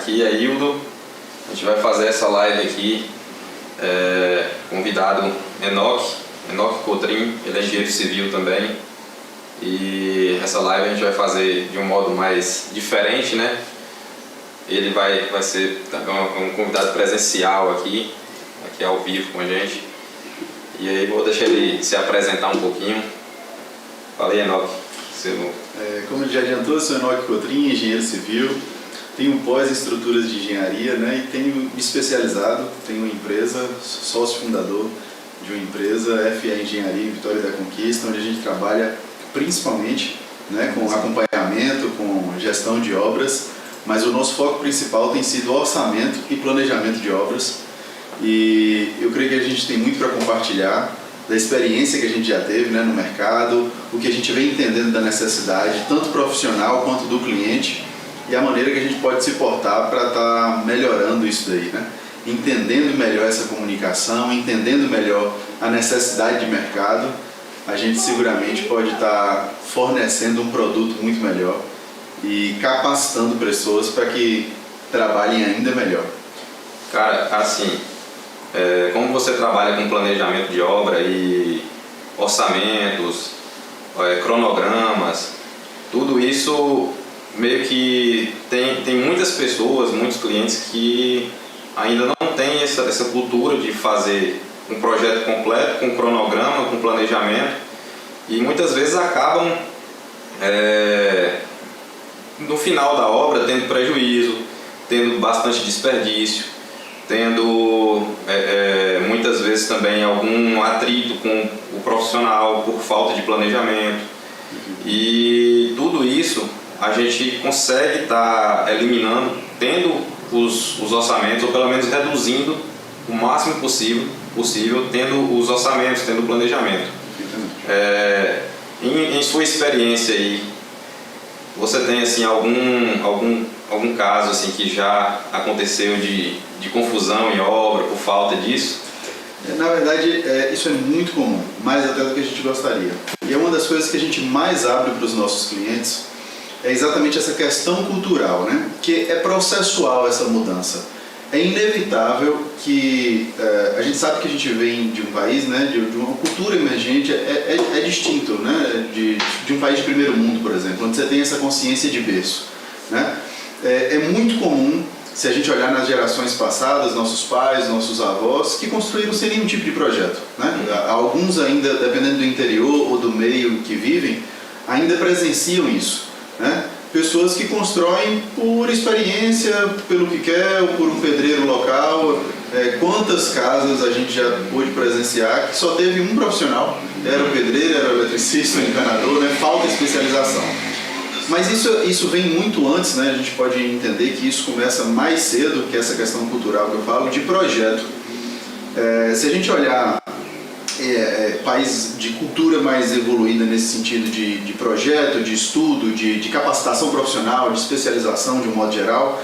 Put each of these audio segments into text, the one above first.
Aqui é Hildo. A gente vai fazer essa live aqui. Convidado Enoque Cotrim, ele é engenheiro civil também. E essa live a gente vai fazer de um modo mais diferente, né? Ele vai ser um convidado presencial aqui ao vivo com a gente. E aí vou deixar ele se apresentar um pouquinho. Fala aí, Enoque. Como ele já adiantou, eu sou Enoque Cotrim, engenheiro civil. Tenho pós em estruturas de engenharia, né? E tenho me especializado, tenho uma empresa, sócio fundador de uma empresa, FA Engenharia em Vitória da Conquista, onde a gente trabalha principalmente, né, com acompanhamento, com gestão de obras, mas o nosso foco principal tem sido orçamento e planejamento de obras. E eu creio que a gente tem muito para compartilhar da experiência que a gente já teve, né, no mercado, o que a gente vem entendendo da necessidade, tanto profissional quanto do cliente, e a maneira que a gente pode se portar para estar melhorando isso daí, né? Entendendo melhor essa comunicação, entendendo melhor a necessidade de mercado, a gente seguramente pode estar fornecendo um produto muito melhor e capacitando pessoas para que trabalhem ainda melhor. Cara, assim, como você trabalha com planejamento de obra e orçamentos, cronogramas, tudo isso meio que tem muitas pessoas, muitos clientes que ainda não têm essa cultura de fazer um projeto completo, com cronograma, com planejamento, e muitas vezes acabam no final da obra tendo prejuízo, tendo bastante desperdício, tendo muitas vezes também algum atrito com o profissional por falta de planejamento. E tudo isso a gente consegue estar eliminando, tendo os orçamentos, ou pelo menos reduzindo o máximo possível, tendo os orçamentos, tendo o planejamento. Em sua experiência aí, você tem assim, algum caso assim, que já aconteceu de confusão em obra por falta disso? Na verdade, isso é muito comum, mais até do que a gente gostaria. E é uma das coisas que a gente mais abre para os nossos clientes, é exatamente essa questão cultural, né? Que é processual essa mudança. É inevitável que a gente sabe que a gente vem de um país, né, de uma cultura emergente, é distinto, né, de um país de primeiro mundo, por exemplo, onde você tem essa consciência de berço, né? É muito comum, se a gente olhar nas gerações passadas, nossos pais, nossos avós, que construíram sem nenhum tipo de projeto, né? Alguns ainda, dependendo do interior ou do meio que vivem, ainda presenciam isso, né? Pessoas que constroem por experiência, pelo que quer, ou por um pedreiro local. Quantas casas a gente já pôde presenciar que só teve um profissional, era o pedreiro, era o eletricista, o encanador, né? Falta especialização. Mas isso vem muito antes, né? A gente pode entender que isso começa mais cedo, que essa questão cultural que eu falo, de projeto. Se a gente olhar países de cultura mais evoluída nesse sentido de projeto, de estudo, de capacitação profissional, de especialização de um modo geral,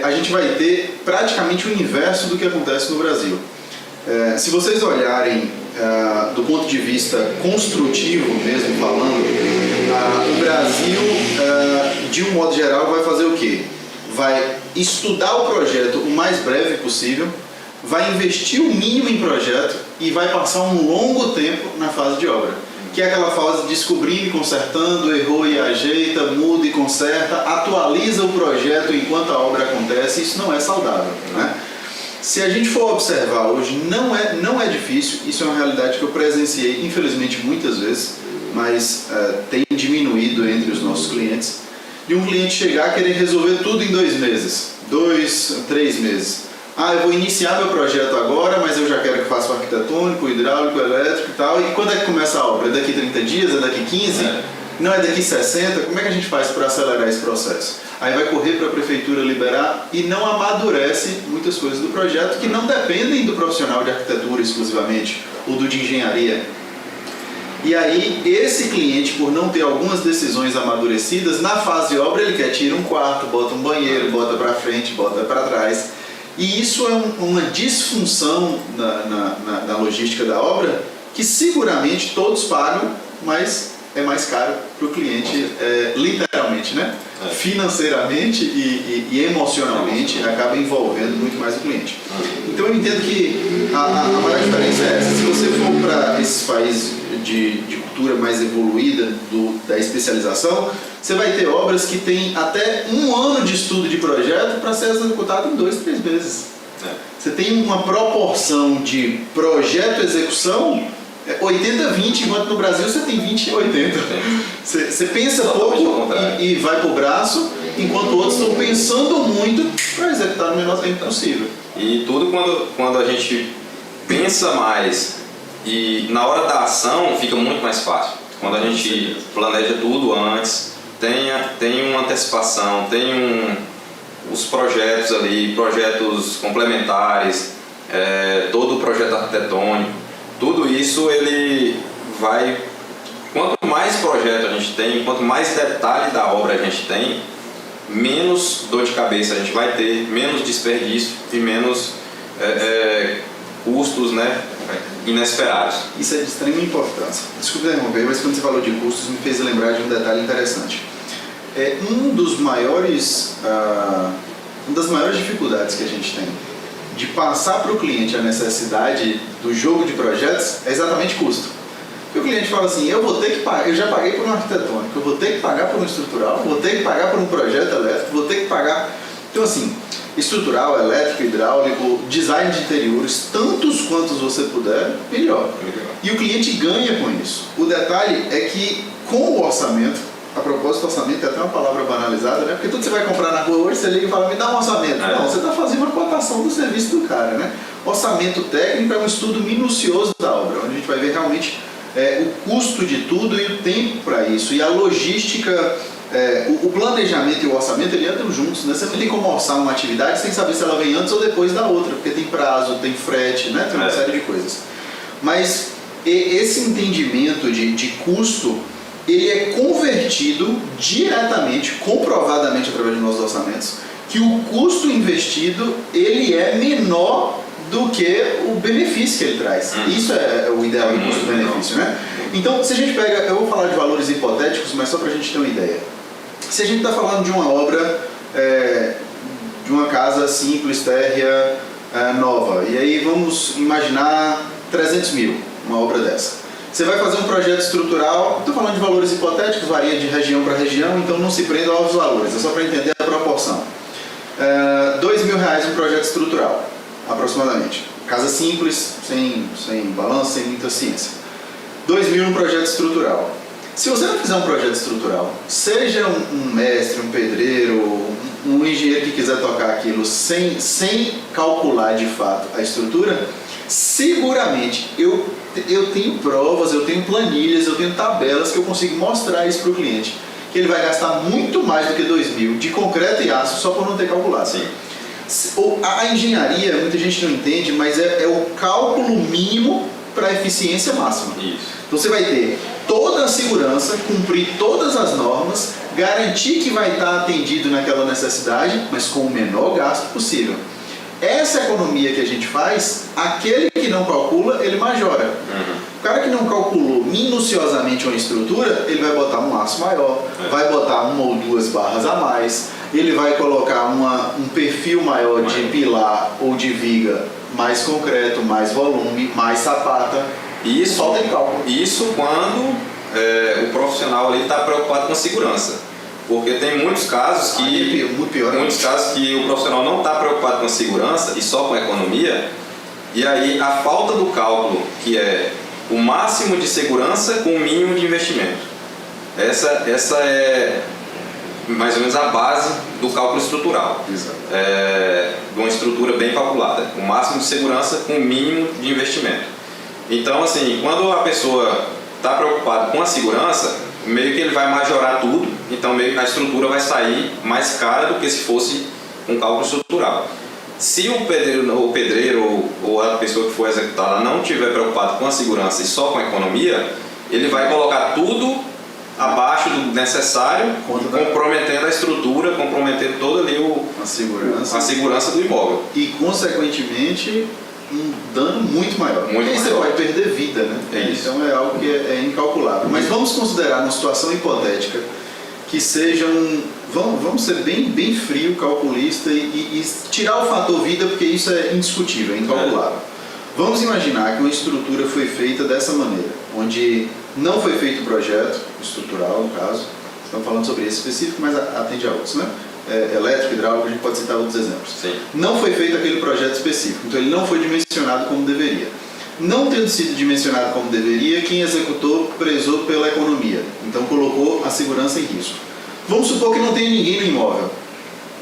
a gente vai ter praticamente o inverso do que acontece no Brasil. Se vocês olharem do ponto de vista construtivo mesmo falando, o Brasil, de um modo geral, vai fazer o quê? Vai estudar o projeto o mais breve possível, vai investir o mínimo em projeto e vai passar um longo tempo na fase de obra, que é aquela fase de descobrindo e consertando, errou e ajeita, muda e conserta, atualiza o projeto enquanto a obra acontece. Isso não é saudável, né? Se a gente for observar hoje, não é difícil, isso é uma realidade que eu presenciei, infelizmente, muitas vezes, mas tem diminuído entre os nossos clientes, de um cliente chegar a querer resolver tudo em 2 meses, 2, 3 meses. Eu vou iniciar meu projeto agora, mas eu já quero que faça o arquitetônico, o hidráulico, o elétrico e tal. E quando é que começa a obra? É daqui 30 dias? É daqui 15? Não, é daqui 60? Como é que a gente faz para acelerar esse processo? Aí vai correr para a prefeitura liberar e não amadurece muitas coisas do projeto que não dependem do profissional de arquitetura exclusivamente ou do de engenharia. E aí esse cliente, por não ter algumas decisões amadurecidas, na fase de obra ele quer tirar um quarto, bota um banheiro, bota para frente, bota para trás. E isso é uma disfunção na logística da obra que seguramente todos pagam, mas é mais caro para o cliente, literalmente, né? Financeiramente e emocionalmente, acaba envolvendo muito mais o cliente. Então eu entendo que a maior diferença é essa. Se você for para esses países de cultura mais evoluída da especialização, você vai ter obras que têm até 1 ano de estudo de projeto para ser executado em 2, 3 meses. Você tem uma proporção de projeto-execução 80-20, enquanto no Brasil você tem 20-80. Você pensa pouco e vai pro braço, enquanto outros estão pensando muito para executar no menor tempo possível. E tudo quando a gente pensa mais e na hora da ação fica muito mais fácil. Quando a gente planeja tudo antes, tem uma antecipação, os projetos ali, projetos complementares, todo o projeto arquitetônico. Tudo isso ele vai, quanto mais projeto a gente tem, quanto mais detalhe da obra a gente tem, menos dor de cabeça a gente vai ter, menos desperdício e menos custos, né, inesperados. Isso é de extrema importância. Desculpe interromper, mas quando você falou de custos me fez lembrar de um detalhe interessante. Uma das maiores dificuldades que a gente tem de passar para o cliente a necessidade do jogo de projetos é exatamente custo. Porque o cliente fala assim, eu vou ter que pagar, eu já paguei por um arquitetônico, eu vou ter que pagar por um estrutural, vou ter que pagar por um projeto elétrico, vou ter que pagar... Então assim, estrutural, elétrico, hidráulico, design de interiores, tantos quantos você puder, melhor. E o cliente ganha com isso. O detalhe é que com o orçamento, a propósito, orçamento é até uma palavra banalizada, né? Porque tudo que você vai comprar na rua hoje, você liga e fala, me dá um orçamento. Não, você está fazendo uma cotação do serviço do cara, né? Orçamento técnico é um estudo minucioso da obra, onde a gente vai ver realmente o custo de tudo e o tempo para isso. E a logística, o planejamento e o orçamento, ele andam juntos, né? Você não tem como orçar uma atividade sem saber se ela vem antes ou depois da outra, porque tem prazo, tem frete, né? Tem uma série de coisas. Mas esse entendimento de custo, ele é convertido diretamente, comprovadamente através de nossos orçamentos, que o custo investido ele é menor do que o benefício que ele traz. Isso é o ideal do custo-benefício, né? Então, se a gente pega, eu vou falar de valores hipotéticos, mas só para a gente ter uma ideia. Se a gente está falando de uma obra, de uma casa simples, térrea, nova, e aí vamos imaginar 300 mil, uma obra dessa. Você vai fazer um projeto estrutural, estou falando de valores hipotéticos, varia de região para região, então não se prenda aos valores, é só para entender a proporção. R$2.000 um projeto estrutural, aproximadamente. Casa simples, sem balanço, sem muita ciência. R$2.000 um projeto estrutural. Se você não fizer um projeto estrutural, seja um mestre, um pedreiro, um engenheiro que quiser tocar aquilo sem calcular de fato a estrutura, seguramente eu tenho provas, eu tenho planilhas, eu tenho tabelas que eu consigo mostrar isso para o cliente, que ele vai gastar muito mais do que 2.000 de concreto e aço só por não ter calculado. Sim. A engenharia, muita gente não entende, mas é o cálculo mínimo para a eficiência máxima. Isso. Então você vai ter toda a segurança, cumprir todas as normas, garantir que vai estar atendido naquela necessidade, mas com o menor gasto possível. Essa economia que a gente faz, aquele que não calcula, ele majora. O cara que não calculou minuciosamente uma estrutura, ele vai botar um aço maior, vai botar 1 ou 2 barras a mais, ele vai colocar um perfil maior de pilar ou de viga, mais concreto, mais volume, mais sapata. Isso, falta de cálculo. Isso quando o profissional está preocupado com a segurança. Porque tem muitos casos que o profissional não está preocupado com a segurança e só com a economia, e aí a falta do cálculo, que é o máximo de segurança com o mínimo de investimento. Essa é mais ou menos a base do cálculo estrutural. Exato. De uma estrutura bem calculada. O máximo de segurança com o mínimo de investimento. Então, assim, quando a pessoa está preocupada com a segurança, meio que ele vai majorar tudo, então meio que a estrutura vai sair mais cara do que se fosse um cálculo estrutural. Se o pedreiro ou a pessoa que for executar não estiver preocupado com a segurança e só com a economia, ele vai colocar tudo abaixo do necessário, comprometendo a estrutura, comprometendo toda ali a segurança do imóvel. E, consequentemente, um dano muito maior. Muito e aí você maior. pode perder vida, né? É isso. Então é algo que é incalculável. Mas vamos considerar uma situação hipotética que seja vamos ser bem frio, calculista e tirar o fator vida, porque isso é indiscutível, é incalculável. Vamos imaginar que uma estrutura foi feita dessa maneira, onde não foi feito o projeto estrutural, no caso, estamos falando sobre esse específico, mas atende a outros, né? Elétrico, hidráulico, a gente pode citar outros exemplos. Sim. Não foi feito aquele projeto específico, então ele não foi dimensionado como deveria. Não tendo sido dimensionado como deveria, quem executou prezou pela economia, então colocou a segurança em risco. Vamos supor que não tenha ninguém no imóvel.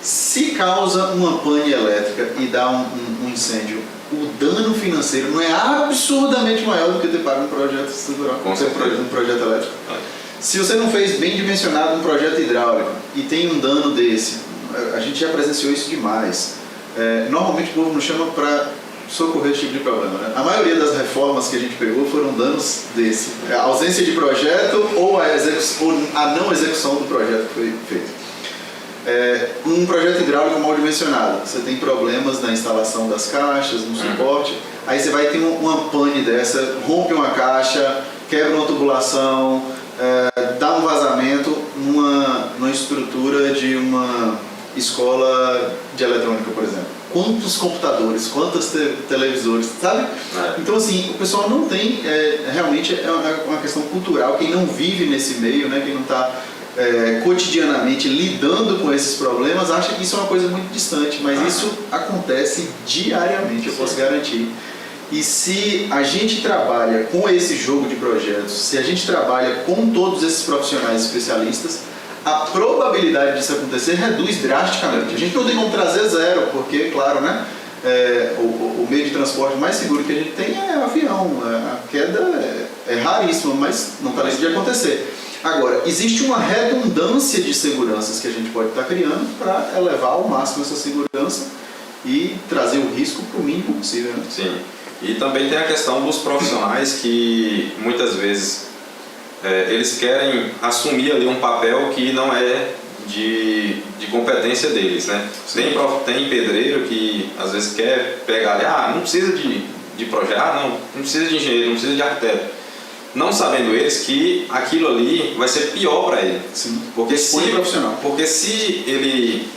Se causa uma pane elétrica e dá um incêndio, o dano financeiro não é absurdamente maior do que ter pago um projeto estrutural, um projeto elétrico. Se você não fez bem dimensionado um projeto hidráulico e tem um dano desse, a gente já presenciou isso demais. Normalmente o povo nos chama para socorrer esse tipo de problema, né? A maioria das reformas que a gente pegou foram danos desse. A ausência de projeto ou a não execução do projeto que foi feito. Um projeto hidráulico mal dimensionado, você tem problemas na instalação das caixas, no suporte, aí você vai ter uma pane dessa, rompe uma caixa, quebra uma tubulação, dá um vazamento numa estrutura de uma escola de eletrônica, por exemplo. Quantos computadores, quantos televisores, sabe? Então, assim, o pessoal não tem, realmente é uma questão cultural. Quem não vive nesse meio, né, quem não está cotidianamente lidando com esses problemas, acha que isso é uma coisa muito distante, mas isso acontece diariamente, eu posso garantir. E se a gente trabalha com esse jogo de projetos, se a gente trabalha com todos esses profissionais especialistas, a probabilidade disso acontecer reduz drasticamente. A gente não tem como trazer zero, porque, claro, né, o meio de transporte mais seguro que a gente tem é o avião. A queda é raríssima, mas não está livre de acontecer. Agora, existe uma redundância de seguranças que a gente pode estar criando para elevar ao máximo essa segurança e trazer o risco para o mínimo possível, né? Sim. E também tem a questão dos profissionais que muitas vezes eles querem assumir ali um papel que não é de competência deles, né? Tem pedreiro que às vezes quer pegar ali, não precisa de projeto, não precisa de engenheiro, não precisa de arquiteto. Não sabendo eles que aquilo ali vai ser pior para ele. Sim. Porque se ele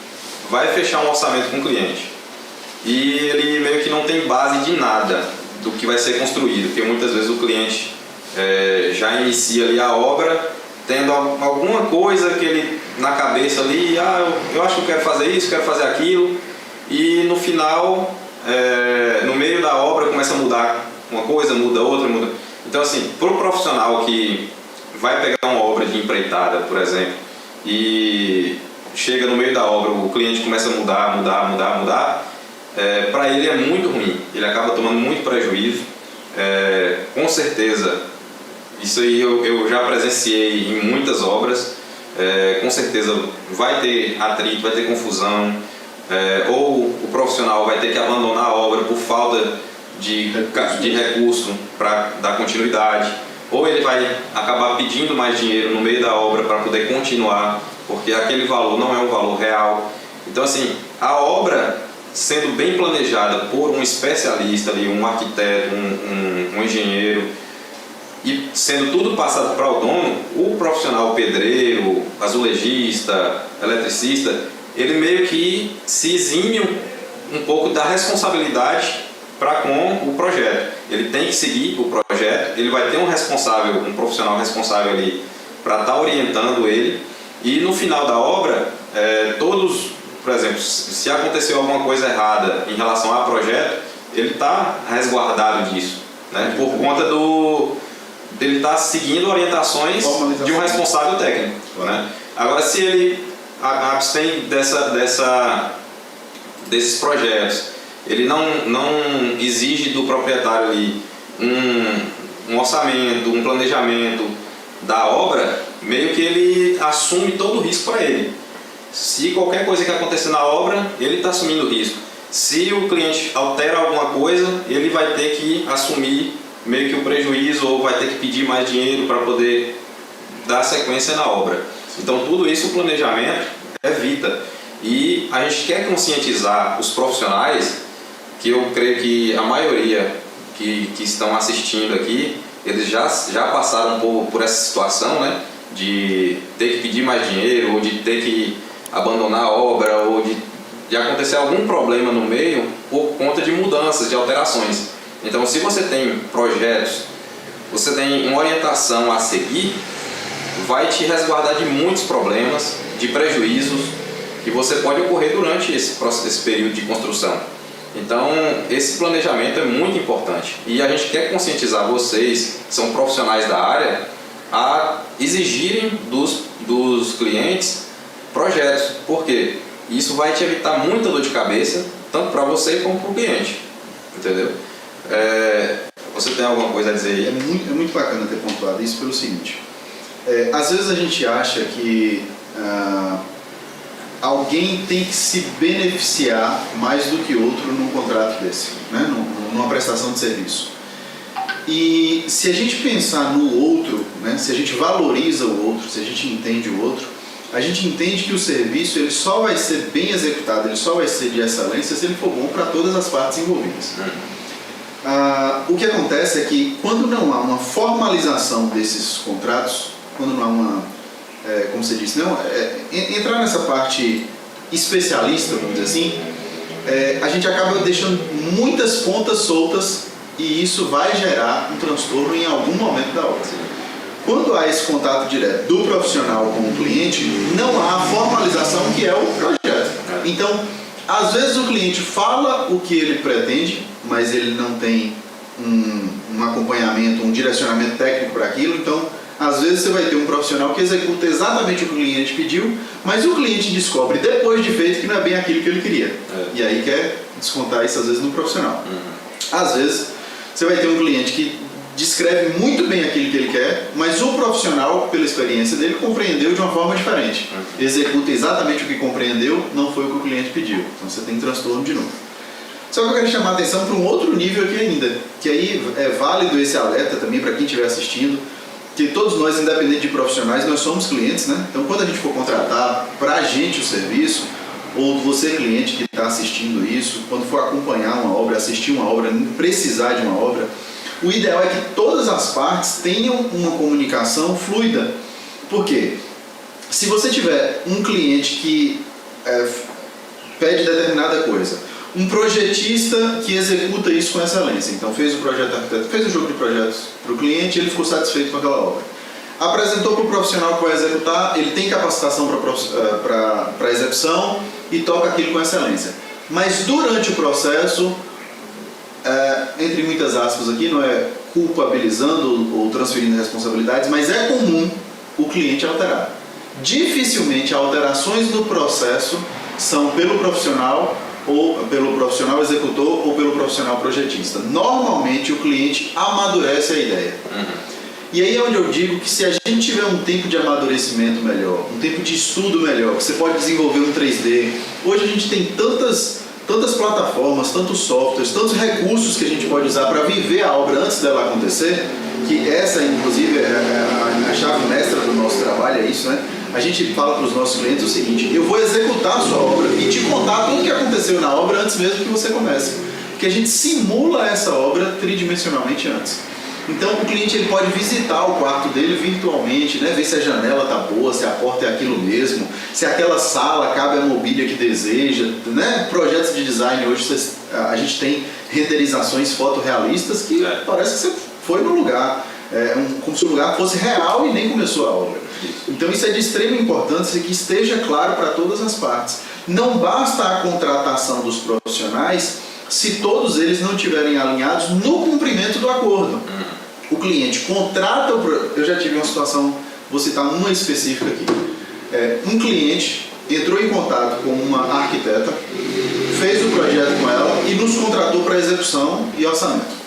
vai fechar um orçamento com o cliente e ele meio que não tem base de nada do que vai ser construído, porque muitas vezes o cliente já inicia ali a obra tendo alguma coisa que ele na cabeça ali, eu acho que eu quero fazer isso, quero fazer aquilo, e no final, no meio da obra começa a mudar uma coisa, muda outra, muda. Então, assim, para o profissional que vai pegar uma obra de empreitada, por exemplo, e chega no meio da obra, o cliente começa a mudar, para ele é muito ruim, ele acaba tomando muito prejuízo. Com certeza, isso aí eu já presenciei em muitas obras, com certeza vai ter atrito, vai ter confusão, ou o profissional vai ter que abandonar a obra por falta de recurso para dar continuidade, ou ele vai acabar pedindo mais dinheiro no meio da obra para poder continuar, porque aquele valor não é um valor real. Então, assim, a obra sendo bem planejada por um especialista ali, um arquiteto, um engenheiro, e sendo tudo passado para o dono, o profissional pedreiro, azulejista, eletricista, ele meio que se exime um pouco da responsabilidade para com o projeto. Ele tem que seguir o projeto, ele vai ter um profissional responsável ali para estar orientando ele, e no final da obra, todos, por exemplo, se aconteceu alguma coisa errada em relação ao projeto, ele está resguardado disso, né? Por conta dele estar seguindo orientações de um responsável técnico, né? Agora, se ele abstém desses projetos, ele não exige do proprietário ali um orçamento, um planejamento da obra, meio que ele assume todo o risco para ele. Se qualquer coisa que acontecer na obra, ele está assumindo o risco. Se o cliente altera alguma coisa, ele vai ter que assumir meio que o prejuízo, ou vai ter que pedir mais dinheiro para poder dar sequência na obra. Então, tudo isso o planejamento evita. E a gente quer conscientizar os profissionais que eu creio que a maioria que estão assistindo aqui, eles já passaram por essa situação, né? De ter que pedir mais dinheiro, ou de ter que abandonar a obra, ou de acontecer algum problema no meio por conta de mudanças, de alterações. Então, se você tem projetos, você tem uma orientação a seguir, vai te resguardar de muitos problemas, de prejuízos que você pode ocorrer durante esse período de construção. Então, esse planejamento é muito importante e a gente quer conscientizar vocês, que são profissionais da área, a exigirem dos clientes projetos. Por quê? Isso vai te evitar muita dor de cabeça, tanto para você como para o cliente. Entendeu? Você tem alguma coisa a dizer aí? É muito bacana ter pontuado isso pelo seguinte. Às vezes a gente acha que alguém tem que se beneficiar mais do que outro num contrato desse, né? Numa prestação de serviço. E se a gente pensar no outro, né? Se a gente valoriza o outro, se a gente entende o outro, a gente entende que o serviço ele só vai ser bem executado, ele só vai ser de excelência se ele for bom para todas as partes envolvidas. O que acontece é que quando não há uma formalização desses contratos, quando não há uma, como você disse, entrar nessa parte especialista, vamos dizer assim, a gente acaba deixando muitas pontas soltas e isso vai gerar um transtorno em algum momento da obra. Quando há esse contato direto do profissional com o cliente, não há a formalização que é o projeto. Então, às vezes o cliente fala o que ele pretende, mas ele não tem um acompanhamento, um direcionamento técnico para aquilo. Então, às vezes você vai ter um profissional que executa exatamente o que o cliente pediu, mas o cliente descobre depois de feito que não é bem aquilo que ele queria. E aí quer descontar isso às vezes no profissional. Às vezes você vai ter um cliente que descreve muito bem aquilo que ele quer, mas o profissional, pela experiência dele, compreendeu de uma forma diferente. Executa exatamente o que compreendeu, não foi o que o cliente pediu. Então você tem transtorno de novo. Só que eu quero chamar a atenção para um outro nível aqui ainda, que aí é válido esse alerta também para quem estiver assistindo, que todos nós, independente de profissionais, nós somos clientes, né? Então quando a gente for contratar para a gente o serviço, ou você cliente que está assistindo isso, quando for acompanhar uma obra, assistir uma obra, precisar de uma obra, o ideal é que todas as partes tenham uma comunicação fluida. Por quê? Se você tiver um cliente que pede determinada coisa, um projetista que executa isso com excelência, então fez o projeto arquiteto, fez o jogo de projetos para o cliente, ele ficou satisfeito com aquela obra. Apresentou para o profissional que vai executar, ele tem capacitação para execução e toca aquilo com excelência. Mas durante o processo, entre muitas aspas aqui, não é culpabilizando ou transferindo responsabilidades, mas é comum o cliente alterar. Dificilmente alterações do processo são pelo profissional ou pelo profissional executor ou pelo profissional projetista. Normalmente o cliente amadurece a ideia. E aí é onde eu digo que se a gente tiver um tempo de amadurecimento melhor, um tempo de estudo melhor, que você pode desenvolver um 3D. Hoje a gente tem tantas plataformas, tantos softwares, tantos recursos que a gente pode usar para viver a obra antes dela acontecer, que essa, inclusive, é a chave mestra do nosso trabalho, é isso, né? A gente fala para os nossos clientes o seguinte: eu vou executar a sua obra e te contar tudo o que aconteceu na obra antes mesmo que você comece. Porque a gente simula essa obra tridimensionalmente antes. Então o cliente ele pode visitar o quarto dele virtualmente, né? Ver se a janela está boa, se a porta é aquilo mesmo, se aquela sala cabe a mobília que deseja, né? Projetos de design hoje a gente tem renderizações fotorrealistas que parece que você foi no lugar, como se o lugar fosse real e nem começou a obra. Então isso é de extrema importância que esteja claro para todas as partes. Não basta a contratação dos profissionais se todos eles não estiverem alinhados no cumprimento do acordo. O cliente contrata eu já tive uma situação, vou citar uma específica aqui. Um cliente entrou em contato com uma arquiteta, fez o projeto com ela e nos contratou para execução e orçamento.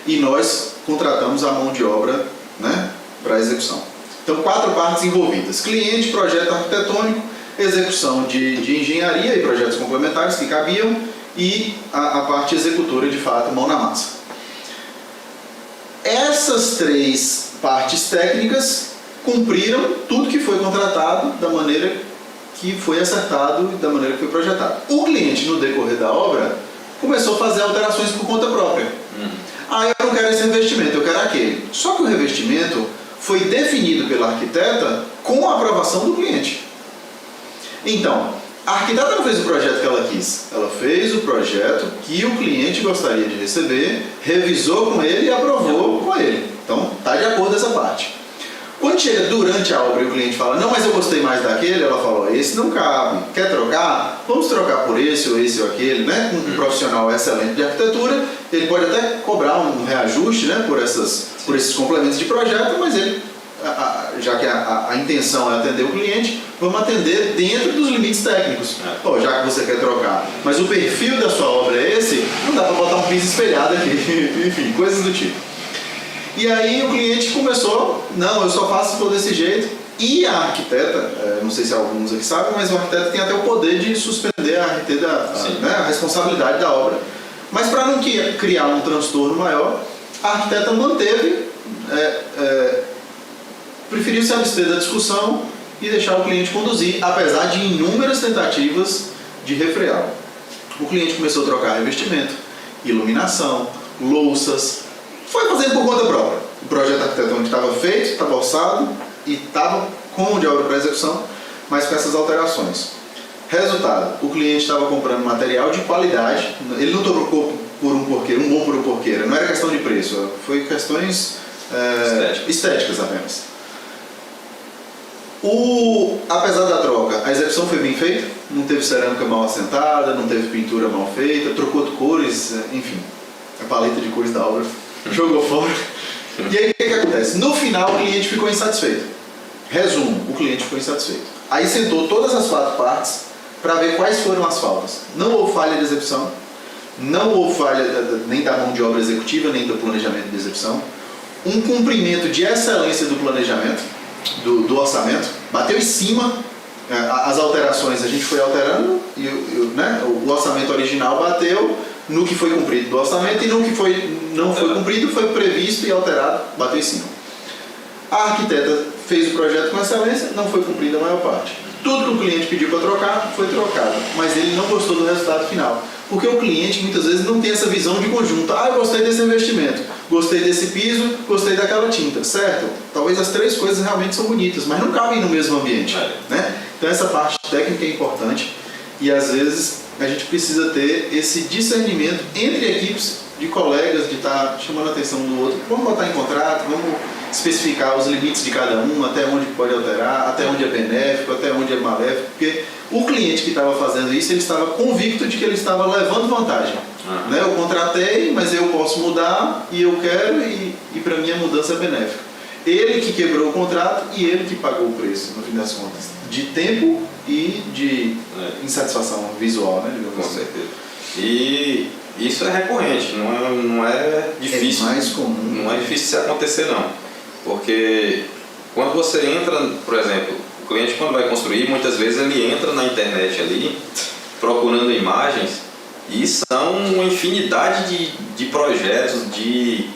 E nós contratamos a mão de obra, né, para execução. Então 4 partes envolvidas: cliente, projeto arquitetônico, execução de engenharia e projetos complementares que cabiam, e a parte executora, de fato, mão na massa. Essas 3 partes técnicas cumpriram tudo que foi contratado da maneira que foi acertado e da maneira que foi projetado. O cliente, no decorrer da obra, começou a fazer alterações por conta própria. Ah, eu não quero esse revestimento, eu quero aquele. Só que o revestimento foi definido pela arquiteta com a aprovação do cliente. Então, a arquiteta não fez o projeto que ela quis. Ela fez o projeto que o cliente gostaria de receber, revisou com ele e aprovou com ele. Então, está de acordo essa parte. Quando chega durante a obra e o cliente fala, não, mas eu gostei mais daquele, ela fala, esse não cabe, quer trocar? Vamos trocar por esse ou aquele, né? Um profissional excelente de arquitetura, ele pode até cobrar um reajuste, né, por esses complementos de projeto, mas ele, já que a intenção é atender o cliente, vamos atender dentro dos limites técnicos. Pô, já que você quer trocar, mas o perfil da sua obra é esse, não dá para botar um piso espelhado aqui, enfim, coisas do tipo. E aí o cliente começou, não, eu só faço por desse jeito. E a arquiteta, não sei se alguns aqui sabem, mas o arquiteto tem até o poder de suspender a responsabilidade da obra. Mas para não criar um transtorno maior, a arquiteta preferiu se abster da discussão e deixar o cliente conduzir, apesar de inúmeras tentativas de refreá-lo. O cliente começou a trocar revestimento, iluminação, louças, foi fazendo por conta própria. O projeto arquitetônico estava feito, estava orçado e estava com de obra para execução, mas com essas alterações. Resultado, o cliente estava comprando material de qualidade, ele não trocou por um porqueiro, um bom por um porqueiro, não era questão de preço, foi questões estéticas apenas. Apesar da troca, a execução foi bem feita, não teve cerâmica mal assentada, não teve pintura mal feita, trocou de cores, enfim, a paleta de cores da obra jogou fora. E aí o que acontece? No final o cliente ficou insatisfeito. Resumo, o cliente ficou insatisfeito. Aí sentou todas as 4 partes para ver quais foram as faltas. Não houve falha de execução, não houve falha nem da mão de obra executiva, nem do planejamento de execução. Um cumprimento de excelência do planejamento, do orçamento, bateu em cima. As alterações a gente foi alterando e o orçamento original bateu no que foi cumprido do orçamento e no que não foi cumprido foi previsto e alterado, bateu em cima. A arquiteta fez o projeto com excelência, não foi cumprida a maior parte. Tudo que o cliente pediu para trocar, foi trocado, mas ele não gostou do resultado final. Porque o cliente muitas vezes não tem essa visão de conjunto. Ah, eu gostei desse investimento, gostei desse piso, gostei daquela tinta, certo? Talvez as 3 coisas realmente são bonitas, mas não cabem no mesmo ambiente, né? Então essa parte técnica é importante e às vezes a gente precisa ter esse discernimento entre equipes de colegas, de estar chamando a atenção do outro. Vamos botar em contrato, vamos especificar os limites de cada um, até onde pode alterar, até onde é benéfico, até onde é maléfico, porque o cliente que estava fazendo isso, ele estava convicto de que ele estava levando vantagem. Né? Eu contratei, mas eu posso mudar e eu quero e para mim a mudança é benéfica. Ele que quebrou o contrato e ele que pagou o preço, no fim das contas, de tempo e de insatisfação visual, né? Com certeza. E isso é recorrente, não é difícil. É mais comum. Não é difícil de acontecer, não. Porque quando você entra, por exemplo, o cliente quando vai construir, muitas vezes ele entra na internet ali, procurando imagens, e são uma infinidade de projetos, de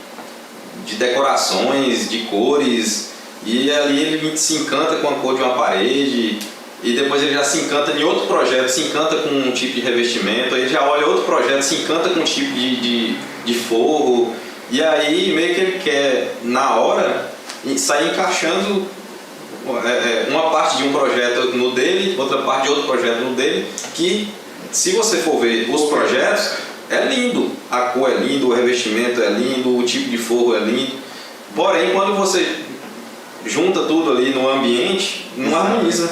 decorações, de cores, e ali ele se encanta com a cor de uma parede, e depois ele já se encanta em outro projeto, se encanta com um tipo de revestimento, aí ele já olha outro projeto, se encanta com um tipo de forro, e aí meio que ele quer, na hora, sair encaixando uma parte de um projeto no dele, outra parte de outro projeto no dele, que se você for ver os projetos, é lindo, a cor é linda, o revestimento é lindo, o tipo de forro é lindo, porém quando você junta tudo ali no ambiente, não harmoniza.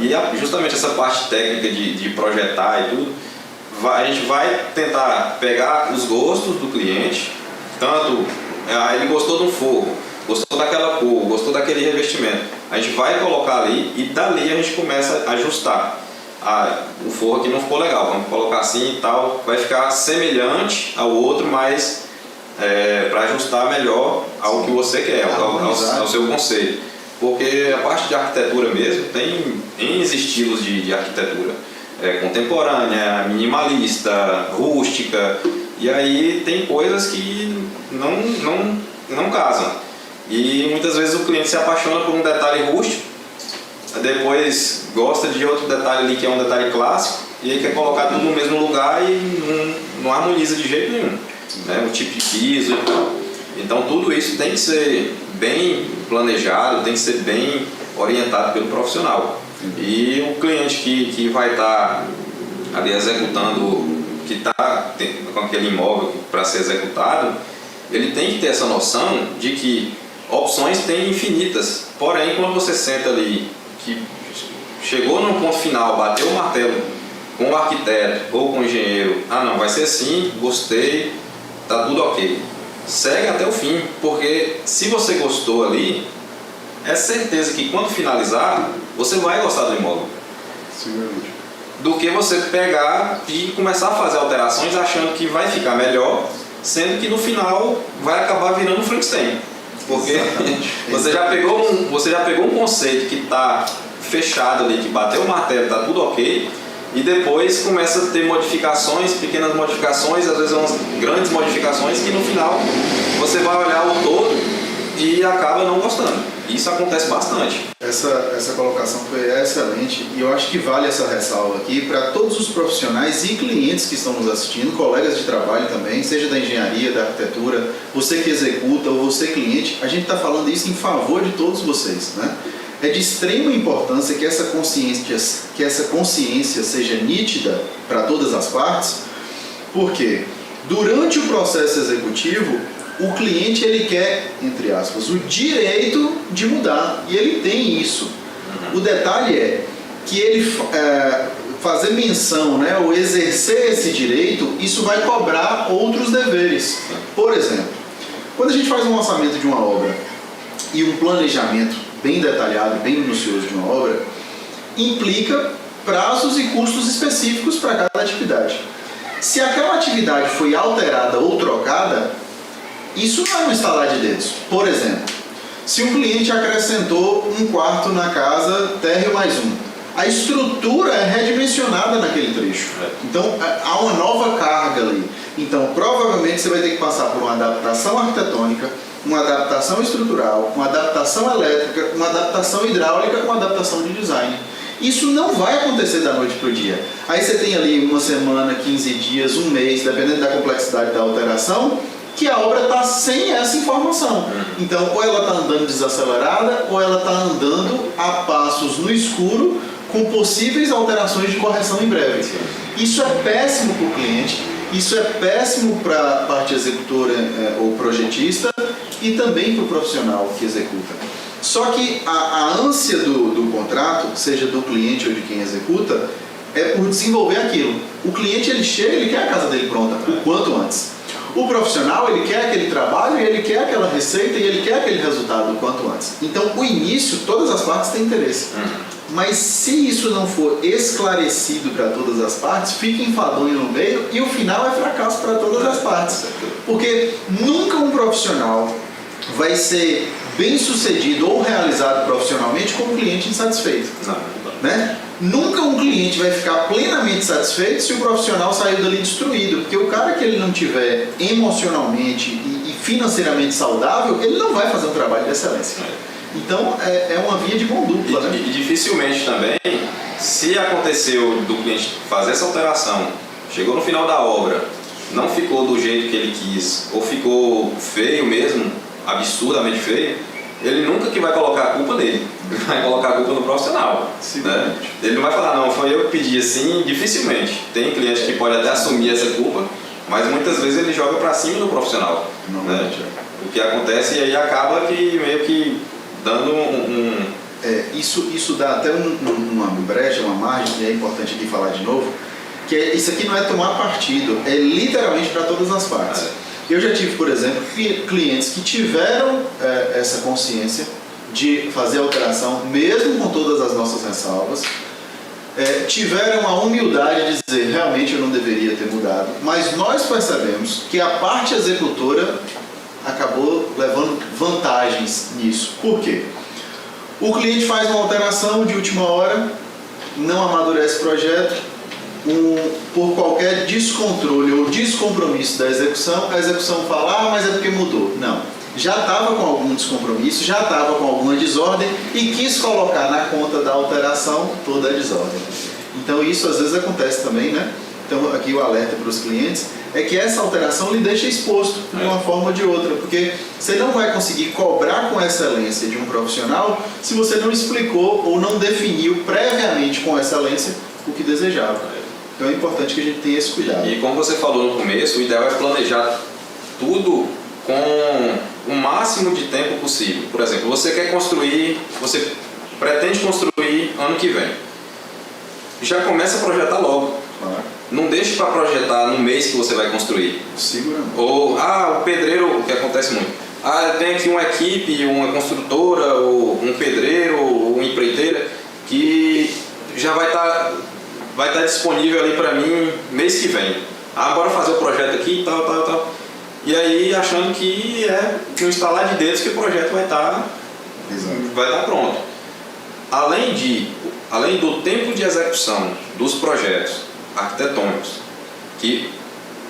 E justamente essa parte técnica de projetar e tudo, a gente vai tentar pegar os gostos do cliente, tanto ele gostou do forro, gostou daquela cor, gostou daquele revestimento, a gente vai colocar ali e dali a gente começa a ajustar. O forro aqui não ficou legal, vamos colocar assim e tal, vai ficar semelhante ao outro, mas para ajustar melhor ao que você quer, ao seu conceito. Porque a parte de arquitetura mesmo tem N estilos de arquitetura. Contemporânea, minimalista, rústica, e aí tem coisas que não casam. E muitas vezes o cliente se apaixona por um detalhe rústico, depois gosta de outro detalhe ali que é um detalhe clássico, e aí quer colocar tudo no mesmo lugar e não harmoniza de jeito nenhum, né? O tipo de piso e tal. Então tudo isso tem que ser bem planejado, tem que ser bem orientado pelo profissional. E o cliente que vai estar ali executando, que está com aquele imóvel para ser executado, ele tem que ter essa noção de que opções tem infinitas. Porém, quando você senta ali, que chegou no ponto final, bateu o martelo com o arquiteto ou com o engenheiro, não, vai ser assim, gostei, tá tudo ok. Segue até o fim, porque se você gostou ali, é certeza que quando finalizar, você vai gostar do imóvel. Seguramente. Do que você pegar e começar a fazer alterações achando que vai ficar melhor, sendo que no final vai acabar virando um Frankenstein. Porque você já pegou um conceito que está fechado ali, que bateu o martelo, está tudo ok, e depois começa a ter modificações, pequenas modificações, às vezes umas grandes modificações, que no final você vai olhar o todo e acaba não gostando. Isso acontece bastante. Essa colocação foi excelente e eu acho que vale essa ressalva aqui para todos os profissionais e clientes que estão nos assistindo, colegas de trabalho também, seja da engenharia, da arquitetura, você que executa ou você cliente, a gente está falando isso em favor de todos vocês, né? É de extrema importância que essa consciência seja nítida para todas as partes, porque durante o processo executivo, o cliente ele quer, entre aspas, o direito de mudar, e ele tem isso. O detalhe é que ele fazer menção, né, ou exercer esse direito, isso vai cobrar outros deveres. Por exemplo, quando a gente faz um orçamento de uma obra e um planejamento bem detalhado, bem minucioso de uma obra, implica prazos e custos específicos para cada atividade. Se aquela atividade foi alterada ou trocada, isso não é um estalar de dedos. Por exemplo, se um cliente acrescentou um quarto na casa térreo mais um, a estrutura é redimensionada naquele trecho. Então há uma nova carga ali. Então provavelmente você vai ter que passar por uma adaptação arquitetônica, uma adaptação estrutural, uma adaptação elétrica, uma adaptação hidráulica, uma adaptação de design. Isso não vai acontecer da noite para o dia. Aí você tem ali uma semana, 15 dias, um mês, dependendo da complexidade da alteração, que a obra está sem essa informação. Então, ou ela está andando desacelerada, ou ela está andando a passos no escuro, com possíveis alterações de correção em breve. Isso é péssimo para o cliente, isso é péssimo para a parte executora ou projetista e também para o profissional que executa. Só que a ânsia do contrato, seja do cliente ou de quem executa, é por desenvolver aquilo. O cliente ele chega, ele quer a casa dele pronta o quanto antes. O profissional ele quer aquele trabalho e ele quer aquela receita e ele quer aquele resultado o quanto antes. Então o início, todas as partes têm interesse. Mas se isso não for esclarecido para todas as partes, fica enfadonho no meio e o final é fracasso para todas as partes. Porque nunca um profissional vai ser bem sucedido ou realizado profissionalmente com um cliente insatisfeito. Né? Nunca um cliente vai ficar plenamente satisfeito se o profissional saiu dali destruído, porque o cara que ele não tiver emocionalmente e financeiramente saudável, ele não vai fazer um trabalho de excelência. Então é uma via de mão dupla. Né? E dificilmente também, se aconteceu do cliente fazer essa alteração, chegou no final da obra, não ficou do jeito que ele quis, ou ficou feio mesmo, absurdamente feio, ele nunca que vai colocar a culpa nele, ele vai colocar a culpa no profissional. Né? Ele não vai falar, não, foi eu que pedi assim, dificilmente. Tem cliente que pode até assumir essa culpa, mas muitas vezes ele joga para cima do profissional. Né? O que acontece e aí acaba que meio que dando isso dá até uma brecha, uma margem, e é importante aqui falar de novo, que isso aqui não é tomar partido, é literalmente para todas as partes. Eu já tive, por exemplo, clientes que tiveram essa consciência de fazer alteração, mesmo com todas as nossas ressalvas, tiveram a humildade de dizer, realmente eu não deveria ter mudado, mas nós percebemos que a parte executora acabou levando vantagens nisso. Por quê? O cliente faz uma alteração de última hora, não amadurece o projeto, por qualquer descontrole ou descompromisso da execução, a execução fala, mas é porque mudou. Não, já estava com algum descompromisso, já estava com alguma desordem e quis colocar na conta da alteração toda a desordem. Então isso às vezes acontece também, né? Então aqui o alerta para os clientes é que essa alteração lhe deixa exposto de uma forma ou de outra, porque você não vai conseguir cobrar com excelência de um profissional se você não explicou ou não definiu previamente com excelência o que desejava. Então é importante que a gente tenha esse cuidado. E como você falou no começo, o ideal é planejar tudo com o máximo de tempo possível. Por exemplo, você pretende construir ano que vem. Já começa a projetar logo. Claro. Não deixe para projetar no mês que você vai construir. Seguramente. Ou, o pedreiro, o que acontece muito. Tem aqui uma equipe, uma construtora, ou um pedreiro, ou uma empreiteira, que já vai estar disponível ali para mim mês que vem. Bora fazer o projeto aqui e tal. E aí achando que é um instalar de dedos que o projeto vai estar pronto. Além do tempo de execução dos projetos arquitetônicos, que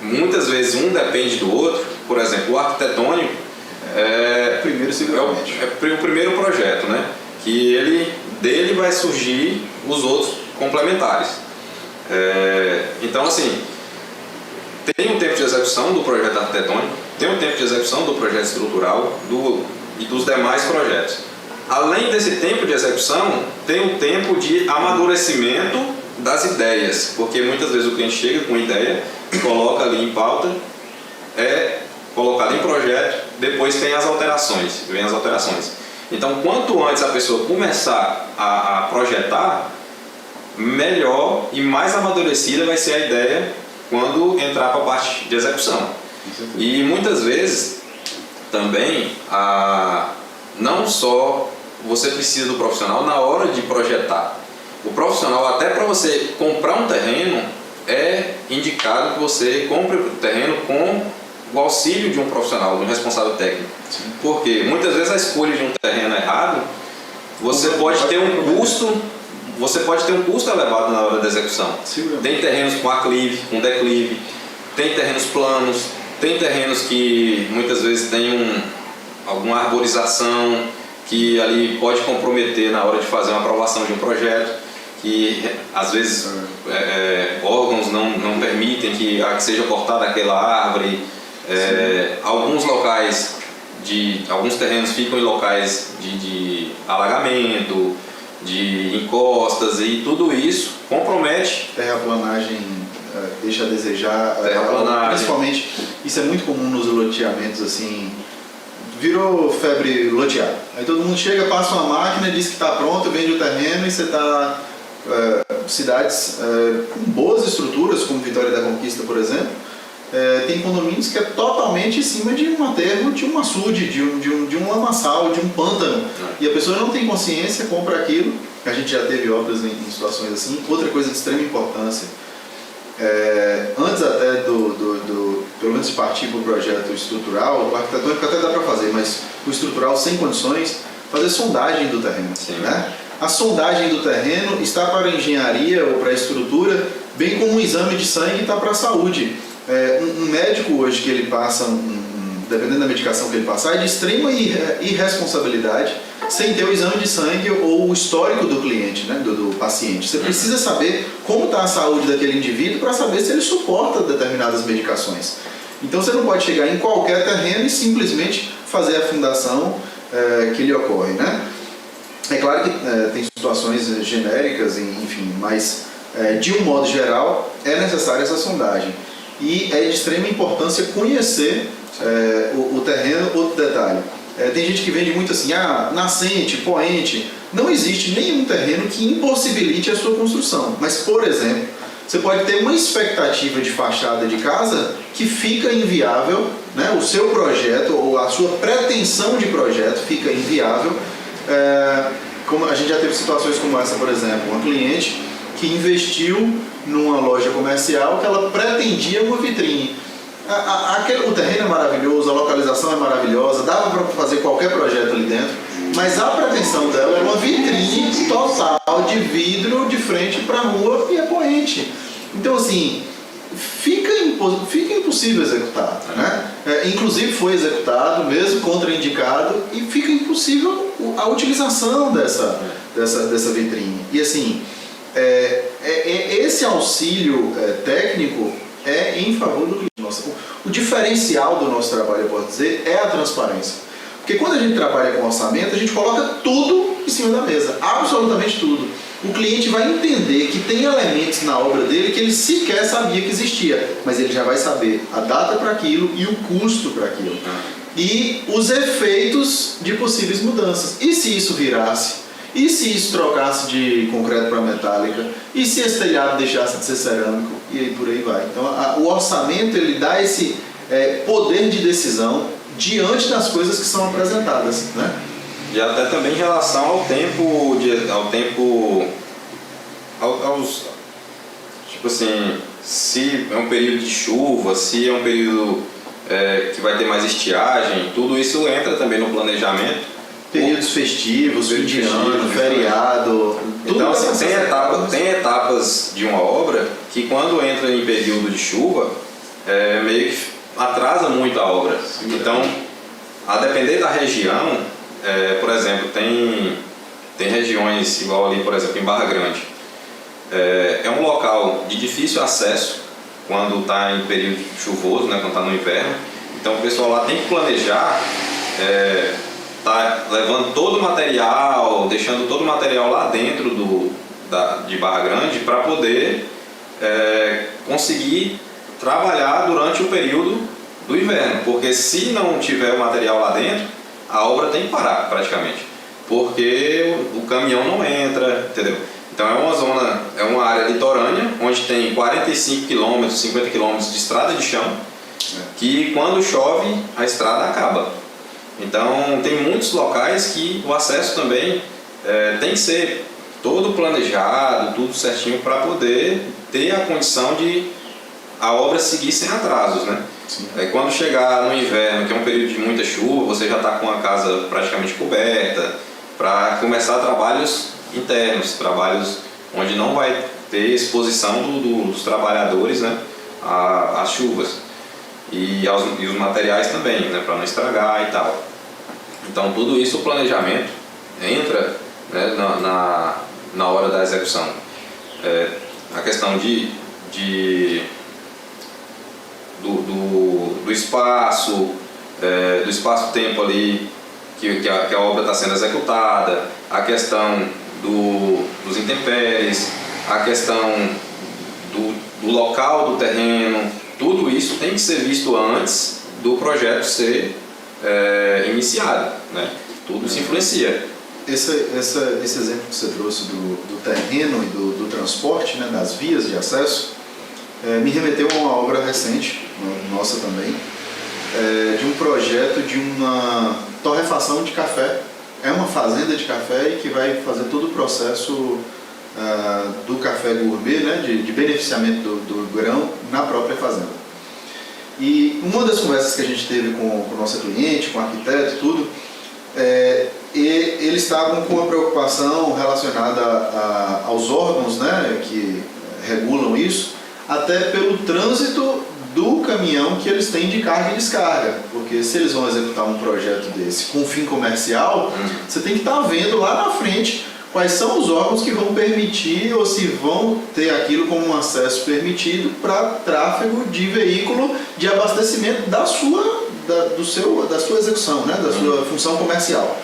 muitas vezes um depende do outro, por exemplo, o arquitetônico é o primeiro projeto, né? Que dele vai surgir os outros complementares. Então, assim, tem um tempo de execução do projeto arquitetônico, tem um tempo de execução do projeto estrutural e dos demais projetos. Além desse tempo de execução, tem um tempo de amadurecimento das ideias, porque muitas vezes o cliente chega com uma ideia, coloca ali em pauta, é colocado em projeto, depois vem as alterações. Então, quanto antes a pessoa começar a projetar, melhor e mais amadurecida vai ser a ideia quando entrar para a parte de execução. E muitas vezes também não só você precisa do profissional na hora de projetar. O profissional, até para você comprar um terreno, é indicado que você compre o terreno com o auxílio de um profissional, de um responsável técnico. Sim. Porque muitas vezes a escolha de um terreno errado, você pode ter um custo elevado na hora da execução. Sim. Tem terrenos com aclive, com declive, tem terrenos planos, tem terrenos que muitas vezes tem alguma arborização que ali pode comprometer na hora de fazer uma aprovação de um projeto, que às vezes órgãos não permitem que seja cortada aquela árvore. Alguns terrenos ficam em locais de alagamento, de encostas, e tudo isso compromete. Terraplanagem deixa a desejar. Principalmente, isso é muito comum nos loteamentos, assim, virou febre lotear. Aí todo mundo chega, passa uma máquina, diz que está pronto, vende o terreno e você está... cidades com boas estruturas, como Vitória da Conquista, por exemplo, tem condomínios que é totalmente em cima de um aterro, de um açude, de um lamaçal, de um pântano. E a pessoa não tem consciência, compra aquilo. A gente já teve obras em situações assim. Outra coisa de extrema importância, antes até pelo menos partir para o projeto estrutural, o arquitetônico até dá para fazer, mas o estrutural sem condições, fazer sondagem do terreno. Sim, né? A sondagem do terreno está para a engenharia ou para a estrutura, bem como um exame de sangue está para a saúde. Um médico hoje que ele passa, dependendo da medicação que ele passar, é de extrema irresponsabilidade sem ter o exame de sangue ou o histórico do cliente, né, do paciente. Você precisa saber como está a saúde daquele indivíduo para saber se ele suporta determinadas medicações. Então você não pode chegar em qualquer terreno e simplesmente fazer a fundação que lhe ocorre, né? É claro que tem situações genéricas, enfim, mas de um modo geral é necessária essa sondagem. E é de extrema importância conhecer o terreno. Outro detalhe, tem gente que vende muito assim, nascente, poente. Não existe nenhum terreno que impossibilite a sua construção. Mas, por exemplo, você pode ter uma expectativa de fachada de casa que fica inviável, né? O seu projeto ou a sua pretensão de projeto fica inviável. Como a gente já teve situações como essa, por exemplo, uma cliente que investiu numa loja comercial que ela pretendia uma vitrine. O terreno é maravilhoso, a localização é maravilhosa, dava para fazer qualquer projeto ali dentro, mas a pretensão dela era uma vitrine total de vidro de frente para a rua e é poente. Então, assim, fica impossível executar, né? Inclusive foi executado, mesmo contraindicado, e fica impossível a utilização dessa vitrine. E assim, esse auxílio técnico é em favor do cliente. O diferencial do nosso trabalho, eu posso dizer, é a transparência. Porque quando a gente trabalha com orçamento, a gente coloca tudo em cima da mesa, absolutamente tudo. O cliente vai entender que tem elementos na obra dele que ele sequer sabia que existia, mas ele já vai saber a data para aquilo e o custo para aquilo. E os efeitos de possíveis mudanças. E se isso virasse? E se isso trocasse de concreto para metálica? E se esse telhado deixasse de ser cerâmico? E aí por aí vai. Então o orçamento ele dá esse poder de decisão diante das coisas que são apresentadas, né? E até também em relação ao tempo, tipo assim, se é um período de chuva, se é um período que vai ter mais estiagem, tudo isso entra também no planejamento. Períodos festivos, fim de ano, feriado. Então, assim, tem etapas de uma obra que quando entra em período de chuva, meio que atrasa muito a obra. Então, a depender da região, por exemplo, tem regiões, igual ali, por exemplo, em Barra Grande. É um local de difícil acesso quando está em período chuvoso, né, quando está no inverno. Então, o pessoal lá tem que planejar, tá levando todo o material, deixando todo o material lá dentro de Barra Grande para poder conseguir trabalhar durante o período do inverno, porque se não tiver o material lá dentro, a obra tem que parar praticamente, porque o caminhão não entra, entendeu? Então é uma área litorânea, onde tem 45 km, 50 km de estrada de chão, que quando chove a estrada acaba. Então tem muitos locais que o acesso também tem que ser todo planejado, tudo certinho para poder ter a condição de a obra seguir sem atrasos, né? Quando chegar no inverno, que é um período de muita chuva, você já está com a casa praticamente coberta para começar trabalhos internos, trabalhos onde não vai ter exposição dos trabalhadores, né, às chuvas e os materiais também, né, para não estragar e tal. Então tudo isso, o planejamento entra, né, na hora da execução. A questão do espaço, do espaço-tempo ali que a obra está sendo executada, a questão dos intempéries, a questão do local do terreno, tudo isso tem que ser visto antes do projeto ser iniciado, né? Tudo se influencia. Esse exemplo que você trouxe do terreno e do transporte, né, das vias de acesso, me remeteu a uma obra recente, nossa também, de um projeto de uma torrefação de café. É uma fazenda de café e que vai fazer todo o processo do café gourmet, né, de beneficiamento do grão na própria fazenda. E uma das conversas que a gente teve com o nosso cliente, com o arquiteto e tudo, eles estavam com uma preocupação relacionada aos órgãos, né, que regulam isso, até pelo trânsito do caminhão que eles têm de carga e descarga, porque se eles vão executar um projeto desse com fim comercial, você tem que estar vendo lá na frente quais são os órgãos que vão permitir ou se vão ter aquilo como um acesso permitido para tráfego de veículo de abastecimento da sua execução, né, da sua função comercial.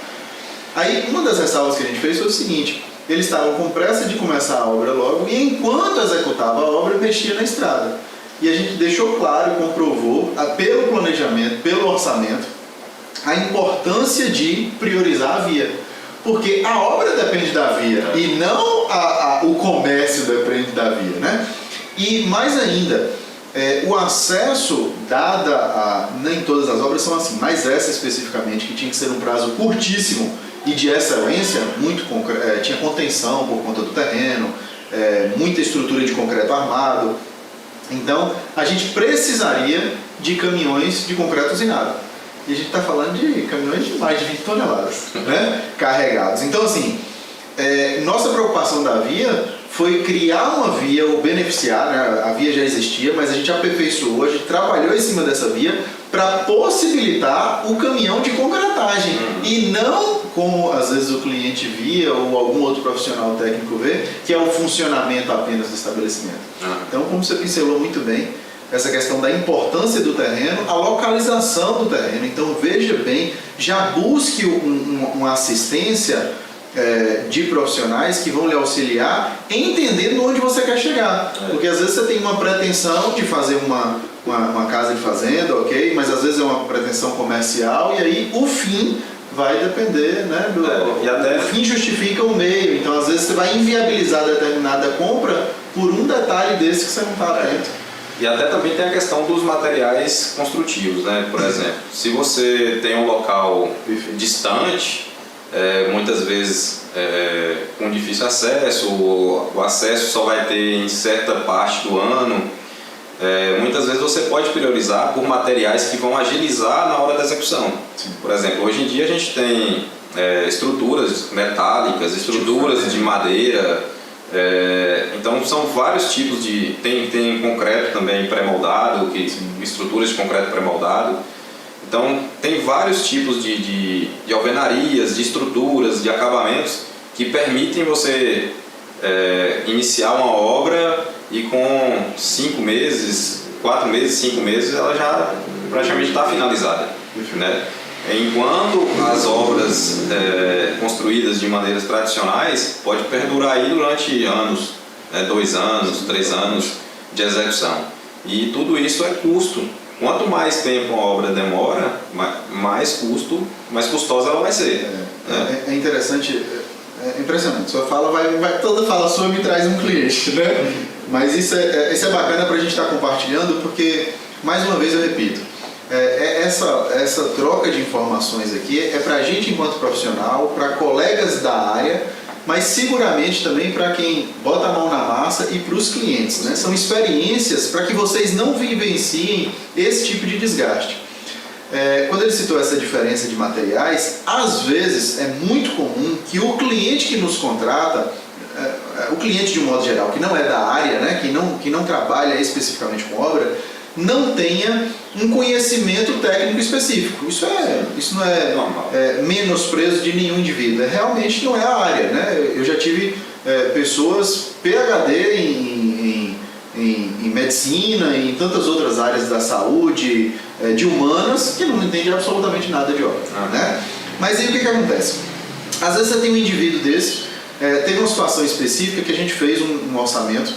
Aí uma das ressalvas que a gente fez foi o seguinte: eles estavam com pressa de começar a obra logo e enquanto executava a obra mexia na estrada. E a gente deixou claro e comprovou, pelo planejamento, pelo orçamento, a importância de priorizar a via. Porque a obra depende da via e não o comércio depende da via, né? E mais ainda, o acesso, nem todas as obras são assim, mas essa especificamente, que tinha que ser um prazo curtíssimo e de excelência, tinha contenção por conta do terreno, muita estrutura de concreto armado. Então, a gente precisaria de caminhões de concreto usinado. E a gente está falando de caminhões de mais de 20 toneladas, né, carregados. Então, assim, nossa preocupação da via foi criar uma via, ou beneficiar, né? A via já existia, mas a gente aperfeiçoou, a gente trabalhou em cima dessa via para possibilitar o caminhão de concretagem e não como às vezes o cliente via ou algum outro profissional técnico vê, que é o funcionamento apenas do estabelecimento. Então, como você pincelou muito bem, essa questão da importância do terreno, a localização do terreno. Então, veja bem, já busque uma assistência de profissionais que vão lhe auxiliar entendendo onde você quer chegar. Porque às vezes você tem uma pretensão de fazer uma casa de fazenda, ok? Mas às vezes é uma pretensão comercial e aí o fim vai depender, né? O fim justifica o meio. Então às vezes você vai inviabilizar determinada compra por um detalhe desse que você não está atento. E até também tem a questão dos materiais construtivos, né? Por exemplo, se você tem um local distante, muitas vezes com difícil acesso, o acesso só vai ter em certa parte do ano, muitas vezes você pode priorizar por materiais que vão agilizar na hora da execução. Sim. Por exemplo, hoje em dia a gente tem estruturas metálicas, estruturas de madeira, então são vários tipos de... Tem concreto também pré-moldado, estruturas de concreto pré-moldado. Então tem vários tipos de alvenarias, de estruturas, de acabamentos que permitem você iniciar uma obra e com 5 meses, 4 meses, 5 meses ela já praticamente está finalizada, né? Enquanto as obras construídas de maneiras tradicionais pode perdurar aí durante anos, 2 anos, 3 anos de execução. E tudo isso é custo. Quanto mais tempo a obra demora, mais custosa ela vai ser. É interessante, é impressionante. Sua fala toda fala sua me traz um cliente, né? Mas isso é bacana para a gente estar compartilhando, porque, mais uma vez eu repito, essa troca de informações aqui é para a gente enquanto profissional, para colegas da área, mas seguramente também para quem bota a mão na massa e para os clientes, né? São experiências para que vocês não vivenciem esse tipo de desgaste. Quando ele citou essa diferença de materiais, às vezes é muito comum que o cliente que nos contrata, o cliente de um modo geral, que não é da área, né? que não trabalha especificamente com obra, não tenha um conhecimento técnico específico. Isso não é menosprezo de nenhum indivíduo, realmente não é a área, né? Eu já tive pessoas PhD em medicina e em tantas outras áreas da saúde, de humanas, que não entendem absolutamente nada de obra, né? Mas aí o que acontece? Às vezes você tem um indivíduo desse, teve uma situação específica que a gente fez um orçamento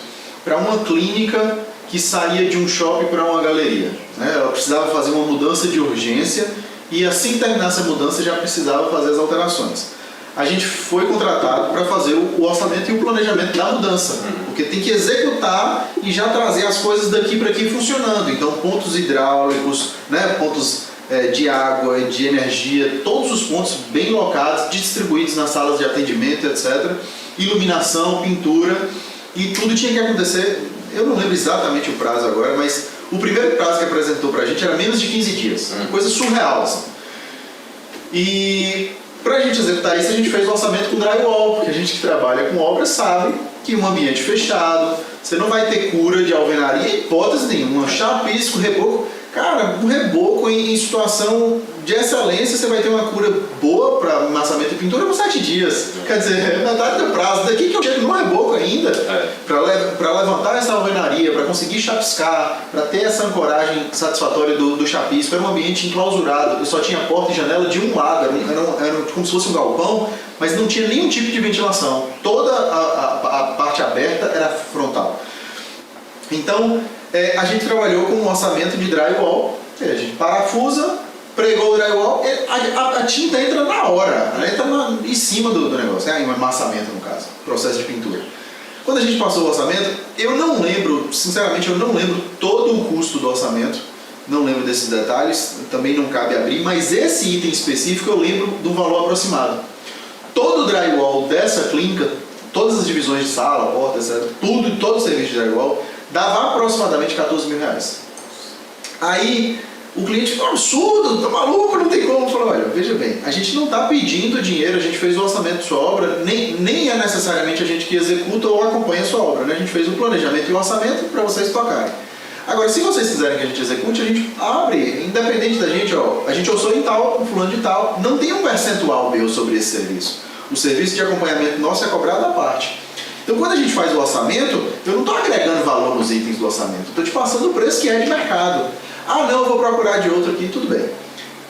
para uma clínica que saía de um shopping para uma galeria, né? Ela precisava fazer uma mudança de urgência e assim que terminasse a mudança já precisava fazer as alterações. A gente foi contratado para fazer o orçamento e o planejamento da mudança, porque tem que executar e já trazer as coisas daqui para aqui funcionando. Então pontos hidráulicos, né? Pontos de água, de energia, todos os pontos bem locados, distribuídos nas salas de atendimento, etc. Iluminação, pintura, e tudo tinha que acontecer. Eu não lembro exatamente o prazo agora, mas o primeiro prazo que apresentou pra gente era menos de 15 dias. Coisa surreal, assim. E pra gente executar isso, a gente fez o orçamento com drywall, porque a gente que trabalha com obra sabe que um ambiente fechado, você não vai ter cura de alvenaria em hipótese nenhuma. Chapisco, reboco. Cara, um reboco em situação de excelência, você vai ter uma cura boa para amassamento e pintura por 7 dias. Quer dizer, metade do prazo. Daqui que eu chego no reboco ainda, para levantar essa alvenaria, para conseguir chapiscar, para ter essa ancoragem satisfatória do chapisco. Era um ambiente enclausurado, eu só tinha porta e janela de um lado, era como se fosse um galpão, mas não tinha nenhum tipo de ventilação. Toda a parte aberta era frontal. Então, a gente trabalhou com um orçamento de drywall, a gente parafusa, pregou o drywall, a tinta entra na hora, ela entra em cima do negócio, um amassamento no caso, processo de pintura. Quando a gente passou o orçamento, eu não lembro, sinceramente eu não lembro todo o custo do orçamento, não lembro desses detalhes, também não cabe abrir, mas esse item específico eu lembro do valor aproximado. Todo o drywall dessa clínica, todas as divisões de sala, porta, etc., todo o serviço de drywall, dava aproximadamente R$14.000. Aí o cliente falou, absurdo, tá maluco, não tem como. Eu falei, olha, veja bem, a gente não está pedindo dinheiro, a gente fez o orçamento de sua obra, nem é necessariamente a gente que executa ou acompanha a sua obra, né? A gente fez o planejamento e o orçamento para vocês tocarem. Agora, se vocês quiserem que a gente execute, a gente abre, independente da gente, ó, a gente orçou em tal, um fulano de tal, não tem um percentual meu sobre esse serviço. O serviço de acompanhamento nosso é cobrado à parte. Então, quando a gente faz o orçamento, eu não estou agregando valor nos itens do orçamento, estou te passando o preço que é de mercado. Ah, não, eu vou procurar de outro aqui, tudo bem.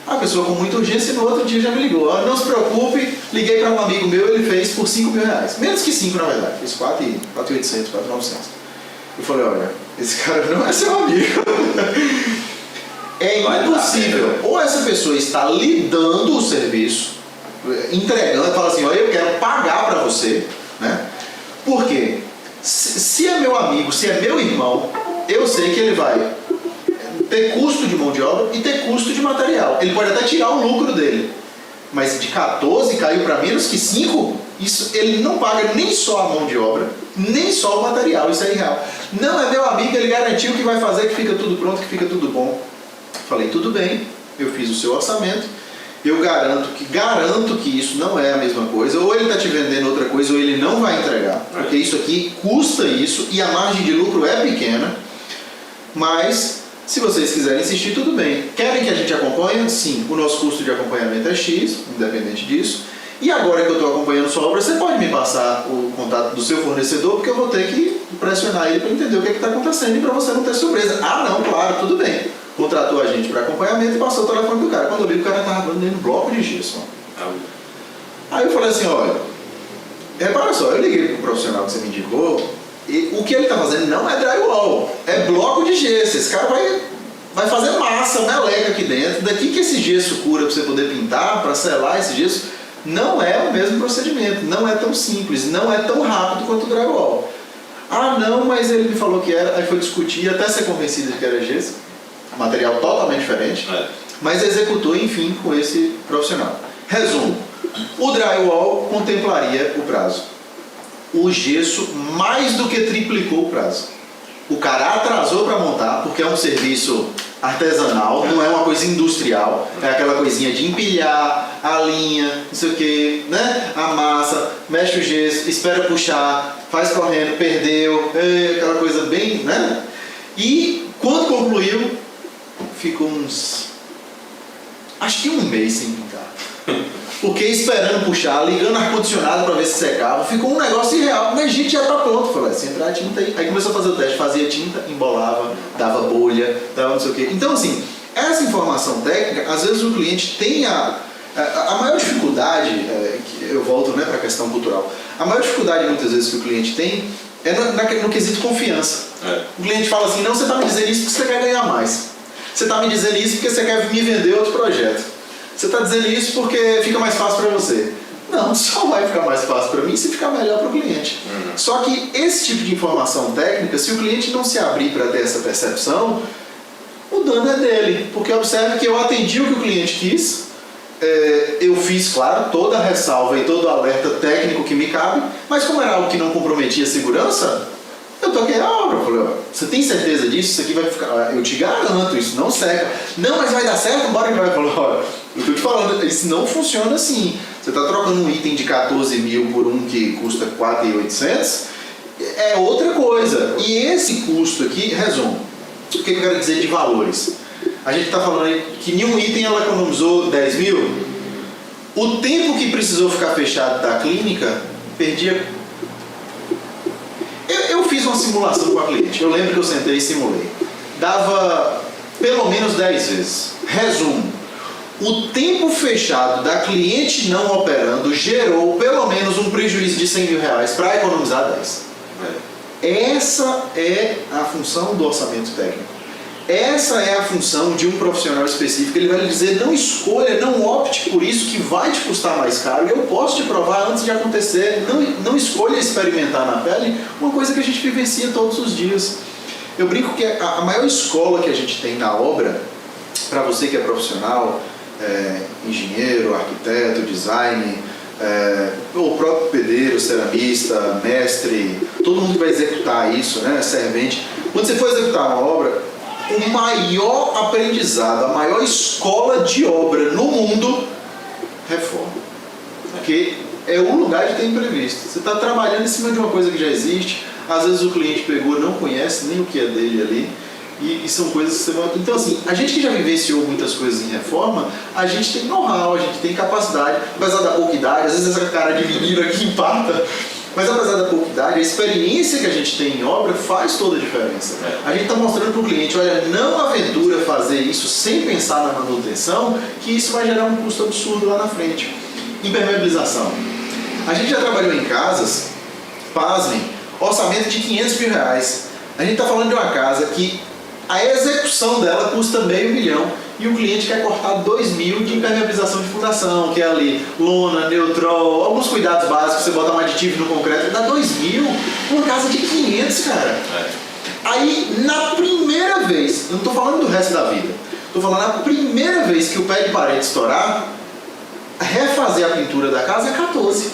A pessoa com muita urgência no outro dia já me ligou. Ah, não se preocupe, liguei para um amigo meu, ele fez por R$5.000. Menos que 5, na verdade, fez 4.800, 4.900. Eu falei, olha, esse cara não é seu amigo. É impossível. Ou essa pessoa está lhe dando o serviço, entregando, fala assim, olha, eu quero pagar para você, né? Por quê? Se é meu amigo, se é meu irmão, eu sei que ele vai ter custo de mão de obra e ter custo de material. Ele pode até tirar o lucro dele. Mas de 14 caiu para menos que 5, isso, ele não paga nem só a mão de obra, nem só o material, isso é irreal. Não é meu amigo, ele garantiu que vai fazer, que fica tudo pronto, que fica tudo bom. Falei, tudo bem, eu fiz o seu orçamento, eu garanto que isso não é a mesma coisa, ou ele está te vendendo outra coisa, ou ele não vai entregar, porque isso aqui custa isso e a margem de lucro é pequena, mas se vocês quiserem insistir, tudo bem. Querem que a gente acompanhe? Sim, o nosso custo de acompanhamento é X, independente disso. E agora que eu estou acompanhando sua obra, você pode me passar o contato do seu fornecedor, porque eu vou ter que pressionar ele para entender o que está acontecendo e para você não ter surpresa. Ah, não, claro, tudo bem. Contratou a gente para acompanhamento e passou o telefone do cara. Quando eu vi, o cara estava dando um bloco de gesso. Aí eu falei assim, olha, repara só, eu liguei para o profissional que você me indicou, e o que ele está fazendo não é drywall, é bloco de gesso. Esse cara vai fazer massa, meleca aqui dentro. Daqui que esse gesso cura para você poder pintar, para selar esse gesso, não é o mesmo procedimento, não é tão simples, não é tão rápido quanto o drywall. Ah não, mas ele me falou que era, aí foi discutir até ser convencido de que era gesso, material totalmente diferente, mas executou enfim com esse profissional. Resumo, o drywall contemplaria o prazo. O gesso mais do que triplicou o prazo. O cara atrasou para montar, porque é um serviço artesanal, não é uma coisa industrial, é aquela coisinha de empilhar a linha, não sei o que, né? A massa, mexe o gesso, espera puxar, faz correndo, perdeu, aquela coisa bem, né? E quando concluiu, ficou acho que um mês sem pintar. Porque esperando puxar, ligando ar-condicionado para ver se secava, ficou um negócio irreal. Mas a gente já está pronto. Falei, se entrar a tinta aí. Aí começou a fazer o teste, fazia tinta, embolava, dava bolha, dava não sei o quê. Então, assim, essa informação técnica, às vezes o cliente tem a maior dificuldade, que eu volto, né, para a questão cultural, a maior dificuldade muitas vezes que o cliente tem é no quesito confiança. O cliente fala assim, não, você está me dizendo isso porque você quer ganhar mais. Você está me dizendo isso porque você quer me vender outro projeto. Você está dizendo isso porque fica mais fácil para você. Não, só vai ficar mais fácil para mim se ficar melhor para o cliente. Só que esse tipo de informação técnica, se o cliente não se abrir para ter essa percepção, o dano é dele. Porque observe que eu atendi o que o cliente quis, eu fiz, claro, toda a ressalva e todo o alerta técnico que me cabe, mas como era algo que não comprometia a segurança, eu toquei a obra. Eu falei, ó, você tem certeza disso? Isso aqui vai ficar... Eu te garanto, isso não seca. Não, mas vai dar certo? Bora que vai. Eu falei, olha, eu tô te falando, isso não funciona assim. Você está trocando um item de 14 mil por um que custa 4.800, é outra coisa. E esse custo aqui, resumo, o que eu quero dizer de valores? A gente está falando aí que em um item ela economizou 10 mil. O tempo que precisou ficar fechado da clínica, perdia... Eu fiz uma simulação com a cliente. Eu lembro que eu sentei e simulei. Dava pelo menos 10 vezes. Resumo. O tempo fechado da cliente não operando gerou pelo menos um prejuízo de 100 mil reais para economizar 10. Essa é a função do orçamento técnico. Essa é a função de um profissional específico. Ele vai lhe dizer, não escolha, não opte por isso que vai te custar mais caro. Eu posso te provar antes de acontecer. Não escolha experimentar na pele uma coisa que a gente vivencia todos os dias. Eu brinco que a maior escola que a gente tem na obra, para você que é profissional, engenheiro, arquiteto, design, o próprio pedreiro, ceramista, mestre, todo mundo que vai executar isso, né, servente. Quando você for executar uma obra, o maior aprendizado, a maior escola de obra no mundo, reforma. Porque é um lugar de ter imprevisto. Você está trabalhando em cima de uma coisa que já existe, às vezes o cliente pegou, não conhece nem o que é dele ali, E são coisas que você vai... Então, assim, a gente que já vivenciou muitas coisas em reforma, a gente tem know-how, a gente tem capacidade, apesar da pouca idade, às vezes essa cara de menino aqui empata, mas apesar da pouca idade, a experiência que a gente tem em obra faz toda a diferença. A gente está mostrando para o cliente, olha, não aventura fazer isso sem pensar na manutenção, que isso vai gerar um custo absurdo lá na frente. Impermeabilização. A gente já trabalhou em casas, pasmem, orçamento de R$500 mil. A gente está falando de uma casa que a execução dela custa R$500 mil e o cliente quer cortar R$2 mil de impermeabilização de fundação, que é ali lona, neutrol, alguns cuidados básicos, você botar um aditivo no concreto, dá R$2 mil uma casa de 500, cara. Aí, na primeira vez, eu não estou falando do resto da vida, estou falando na primeira vez que o pé de parede estourar, refazer a pintura da casa é 14.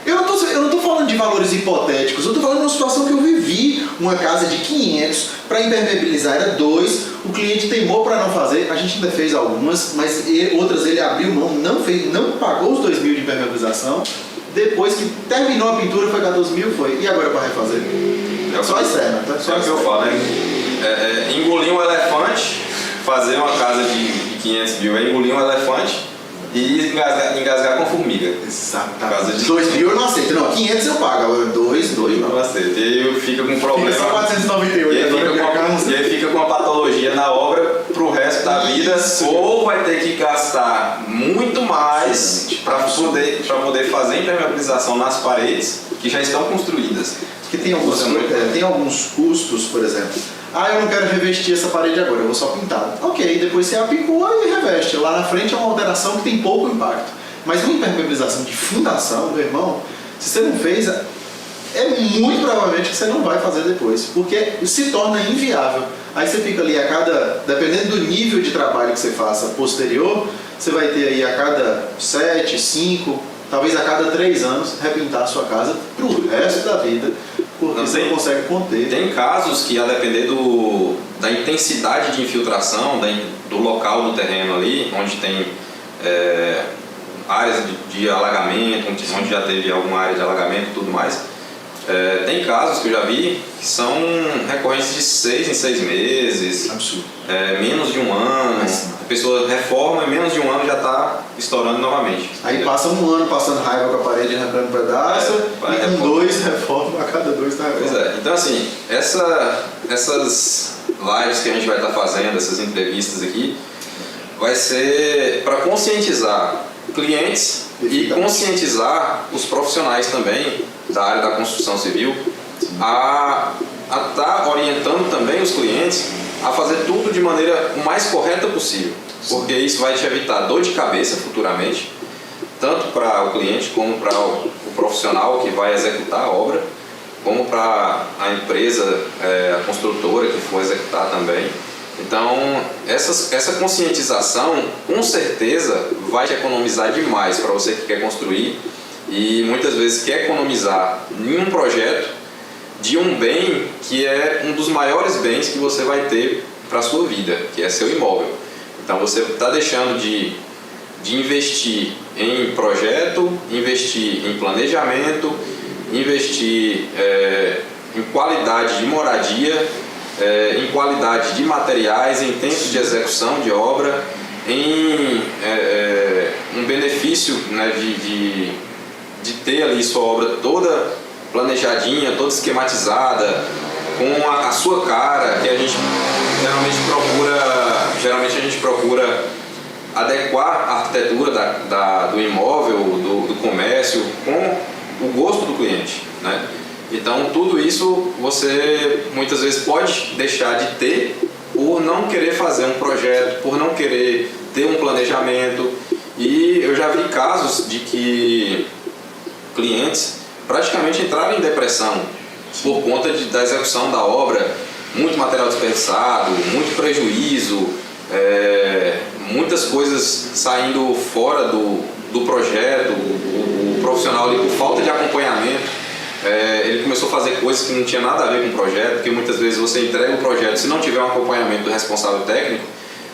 Eu não estou falando de valores hipotéticos, eu estou falando de uma situação que eu vivi. Uma casa de 500, para impermeabilizar era 2, o cliente teimou para não fazer, a gente ainda fez algumas, mas outras ele abriu mão, não fez, não pagou os 2 mil de impermeabilização. Depois que terminou a pintura foi 14 mil, foi. E agora para refazer? Só externa, tá? Só que eu falo, né? Engolir um elefante, fazer uma casa de 500 mil é engolir um elefante e engasgar com formiga. Exatamente. 2 mil eu não aceito. Não, 500 eu pago. Agora 2 não aceito. E aí fica com problema. Fica só 498. E aí fica com uma patologia na obra pro resto da vida. Ou vai ter que gastar muito mais para poder fazer impermeabilização nas paredes que já estão construídas. Porque tem alguns custos, por exemplo. Eu não quero revestir essa parede agora, eu vou só pintar. Ok, depois você apicua e reveste. Lá na frente é uma alteração que tem pouco impacto. Mas uma impermeabilização de fundação, meu irmão, se você não fez, é muito provavelmente que você não vai fazer depois. Porque se torna inviável. Aí você fica ali dependendo do nível de trabalho que você faça posterior, você vai ter aí a cada 7, 5, talvez a cada 3 anos, repintar a sua casa pro resto da vida. Porque você não consegue conter. Tem casos que, a depender da intensidade de infiltração, do local do terreno ali, onde tem áreas de alagamento, onde já teve alguma área de alagamento e tudo mais, tem casos que eu já vi que são recorrentes de 6 em 6 meses. Absurdo. Menos de um ano. A pessoa reforma e menos de um ano já está estourando novamente. Aí passa um ano passando raiva com a parede, arrancando um pedaço, e com 2 reforma, a cada 2 está reforma. Pois é. Então assim, essas lives que a gente vai estar fazendo, essas entrevistas aqui, vai ser para conscientizar clientes e conscientizar os profissionais também da área da construção civil a estar orientando também os clientes a fazer tudo de maneira o mais correta possível, porque isso vai te evitar dor de cabeça futuramente, tanto para o cliente como para o profissional que vai executar a obra, como para a empresa, a construtora que for executar também. Então, essa conscientização, com certeza, vai te economizar demais para você que quer construir e muitas vezes quer economizar em um projeto de um bem que é um dos maiores bens que você vai ter para a sua vida, que é seu imóvel. Então, você está deixando de investir em projeto, investir em planejamento, investir em qualidade de moradia, em qualidade de materiais, em tempo de execução de obra, em um benefício, né, de ter ali sua obra toda planejadinha, toda esquematizada, com a sua cara, que a gente geralmente procura adequar a arquitetura do imóvel, do comércio, com o gosto do cliente, né? Então, tudo isso você muitas vezes pode deixar de ter por não querer fazer um projeto, por não querer ter um planejamento. E eu já vi casos de que clientes praticamente entraram em depressão por conta da execução da obra, muito material desperdiçado, muito prejuízo, muitas coisas saindo fora do projeto, o profissional ali, por falta de acompanhamento. Ele começou a fazer coisas que não tinha nada a ver com o projeto, porque muitas vezes você entrega o projeto, se não tiver um acompanhamento do responsável técnico,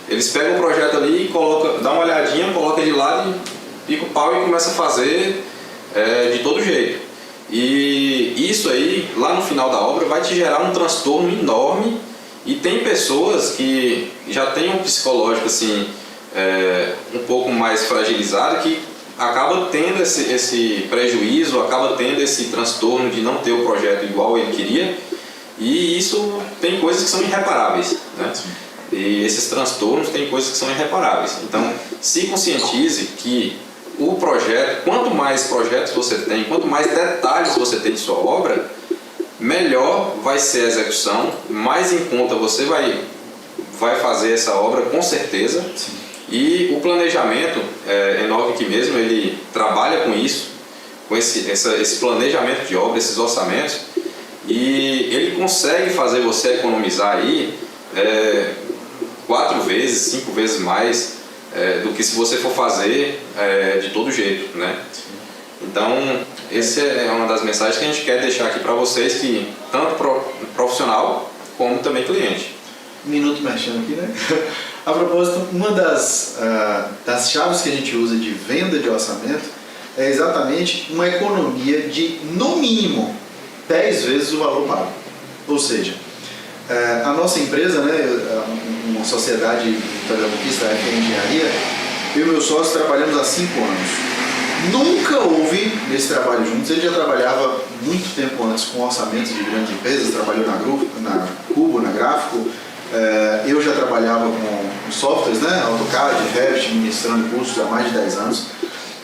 eles pegam o projeto ali e dá uma olhadinha, coloca de lado e pica o pau e começa a fazer de todo jeito. E isso aí, lá no final da obra, vai te gerar um transtorno enorme E tem pessoas que já têm um psicológico assim, um pouco mais fragilizado, que acaba tendo esse prejuízo, acaba tendo esse transtorno de não ter o projeto igual ele queria, e isso tem coisas que são irreparáveis, né? E esses transtornos tem coisas que são irreparáveis. Então, se conscientize que o projeto, quanto mais projetos você tem, quanto mais detalhes você tem de sua obra, melhor vai ser a execução, mais em conta você vai fazer essa obra com certeza. Sim. E o planejamento, Enoch aqui mesmo, ele trabalha com isso, com esse planejamento de obra, esses orçamentos, e ele consegue fazer você economizar aí 4 vezes, 5 vezes mais do que se você for fazer de todo jeito, né? Então, essa é uma das mensagens que a gente quer deixar aqui para vocês, que tanto profissional como também cliente. Um minuto mexendo aqui, né? A propósito, uma das chaves que a gente usa de venda de orçamento é exatamente uma economia de, no mínimo, 10 vezes o valor pago. Ou seja, a nossa empresa, né, uma sociedade pernambuquista, a FE Engenharia, eu e meu sócio trabalhamos há 5 anos. Nunca houve nesse trabalho juntos, ele já trabalhava muito tempo antes com orçamentos de grandes empresas, trabalhou na Cubo, na Gráfico. Eu já trabalhava com softwares, né, AutoCAD, Revit, ministrando cursos há mais de 10 anos,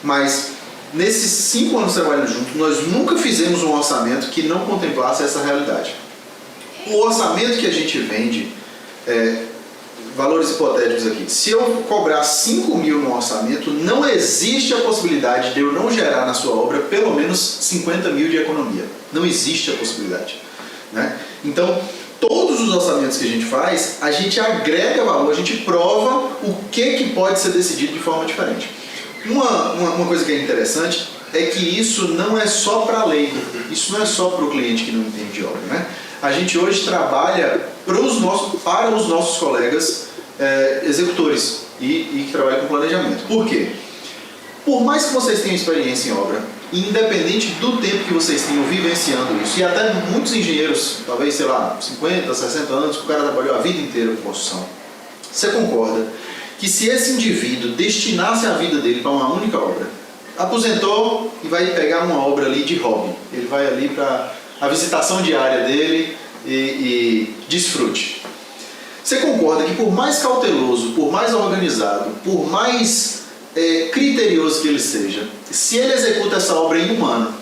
mas nesses 5 anos trabalhando juntos, nós nunca fizemos um orçamento que não contemplasse essa realidade. O orçamento que a gente vende, valores hipotéticos aqui, se eu cobrar 5 mil no orçamento, não existe a possibilidade de eu não gerar na sua obra pelo menos 50 mil de economia. Não existe a possibilidade, né? Então, todos os orçamentos que a gente faz, a gente agrega valor, a gente prova o que pode ser decidido de forma diferente. Uma coisa que é interessante é que isso não é só para leigo, isso não é só para o cliente que não entende de obra, né? A gente hoje trabalha para os nossos colegas executores e que trabalham com planejamento. Por quê? Por mais que vocês tenham experiência em obra, independente do tempo que vocês tenham vivenciando isso, e até muitos engenheiros, talvez, sei lá, 50, 60 anos, que o cara trabalhou a vida inteira com construção, você concorda que se esse indivíduo destinasse a vida dele para uma única obra, aposentou e vai pegar uma obra ali de hobby, ele vai ali para a visitação diária dele e desfrute. Você concorda que por mais cauteloso, por mais organizado, por mais criterioso que ele seja, se ele executa essa obra em 1 ano,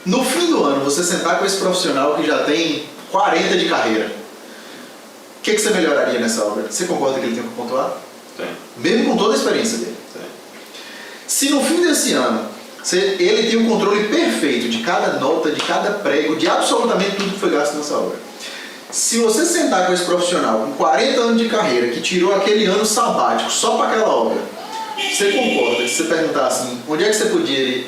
no fim do ano você sentar com esse profissional que já tem 40 de carreira, o que você melhoraria nessa obra? Você concorda que ele tem que pontuar? Tem. Mesmo com toda a experiência dele. Tem. Se no fim desse ano ele tem um controle perfeito de cada nota, de cada prego, de absolutamente tudo que foi gasto nessa obra. Se você sentar com esse profissional com 40 anos de carreira, que tirou aquele ano sabático só para aquela obra, você concorda que se você perguntar assim, onde é que você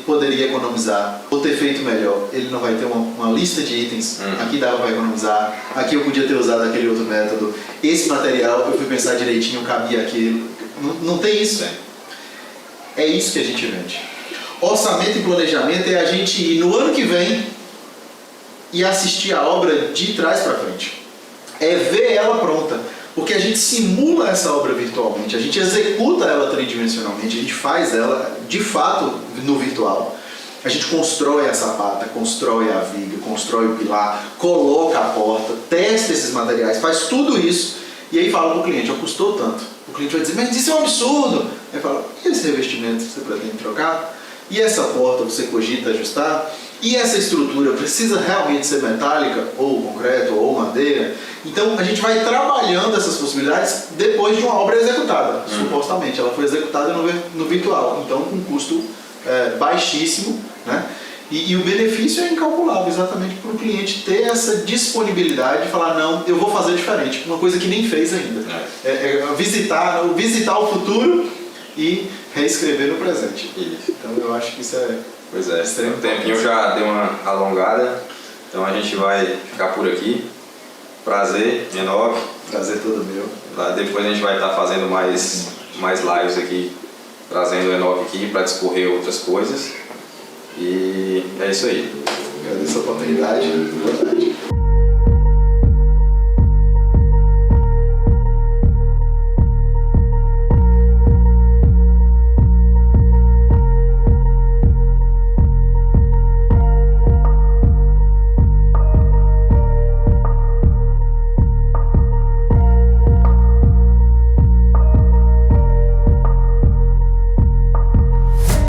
poderia economizar ou ter feito melhor? Ele não vai ter uma lista de itens, aqui dava para economizar, aqui eu podia ter usado aquele outro método, esse material eu fui pensar direitinho, cabia aquilo. Não tem isso, velho. É isso que a gente vende. Orçamento e planejamento é a gente ir no ano que vem e assistir a obra de trás para frente. É ver ela pronta. Porque a gente simula essa obra virtualmente, a gente executa ela tridimensionalmente, a gente faz ela de fato no virtual. A gente constrói a sapata, constrói a viga, constrói o pilar, coloca a porta, testa esses materiais, faz tudo isso e aí fala para o cliente, custou tanto. O cliente vai dizer, mas isso é um absurdo. Aí fala, e esse revestimento você pretende trocar? E essa porta você cogita ajustar? E essa estrutura precisa realmente ser metálica, ou concreto, ou madeira? Então a gente vai trabalhando essas possibilidades depois de uma obra executada. Supostamente, ela foi executada no virtual, então com custo baixíssimo, né? E o benefício é incalculável, exatamente para o cliente ter essa disponibilidade de falar, não, eu vou fazer diferente, uma coisa que nem fez ainda. Visitar o futuro e reescrever no presente. Isso. Então eu acho que isso é... Pois é, o tempinho já deu uma alongada, então a gente vai ficar por aqui. Prazer, Enoch. Prazer todo meu. Depois a gente vai estar fazendo mais lives aqui, trazendo o Enoch aqui para discorrer outras coisas. E é isso aí. Agradeço a oportunidade. Boa tarde.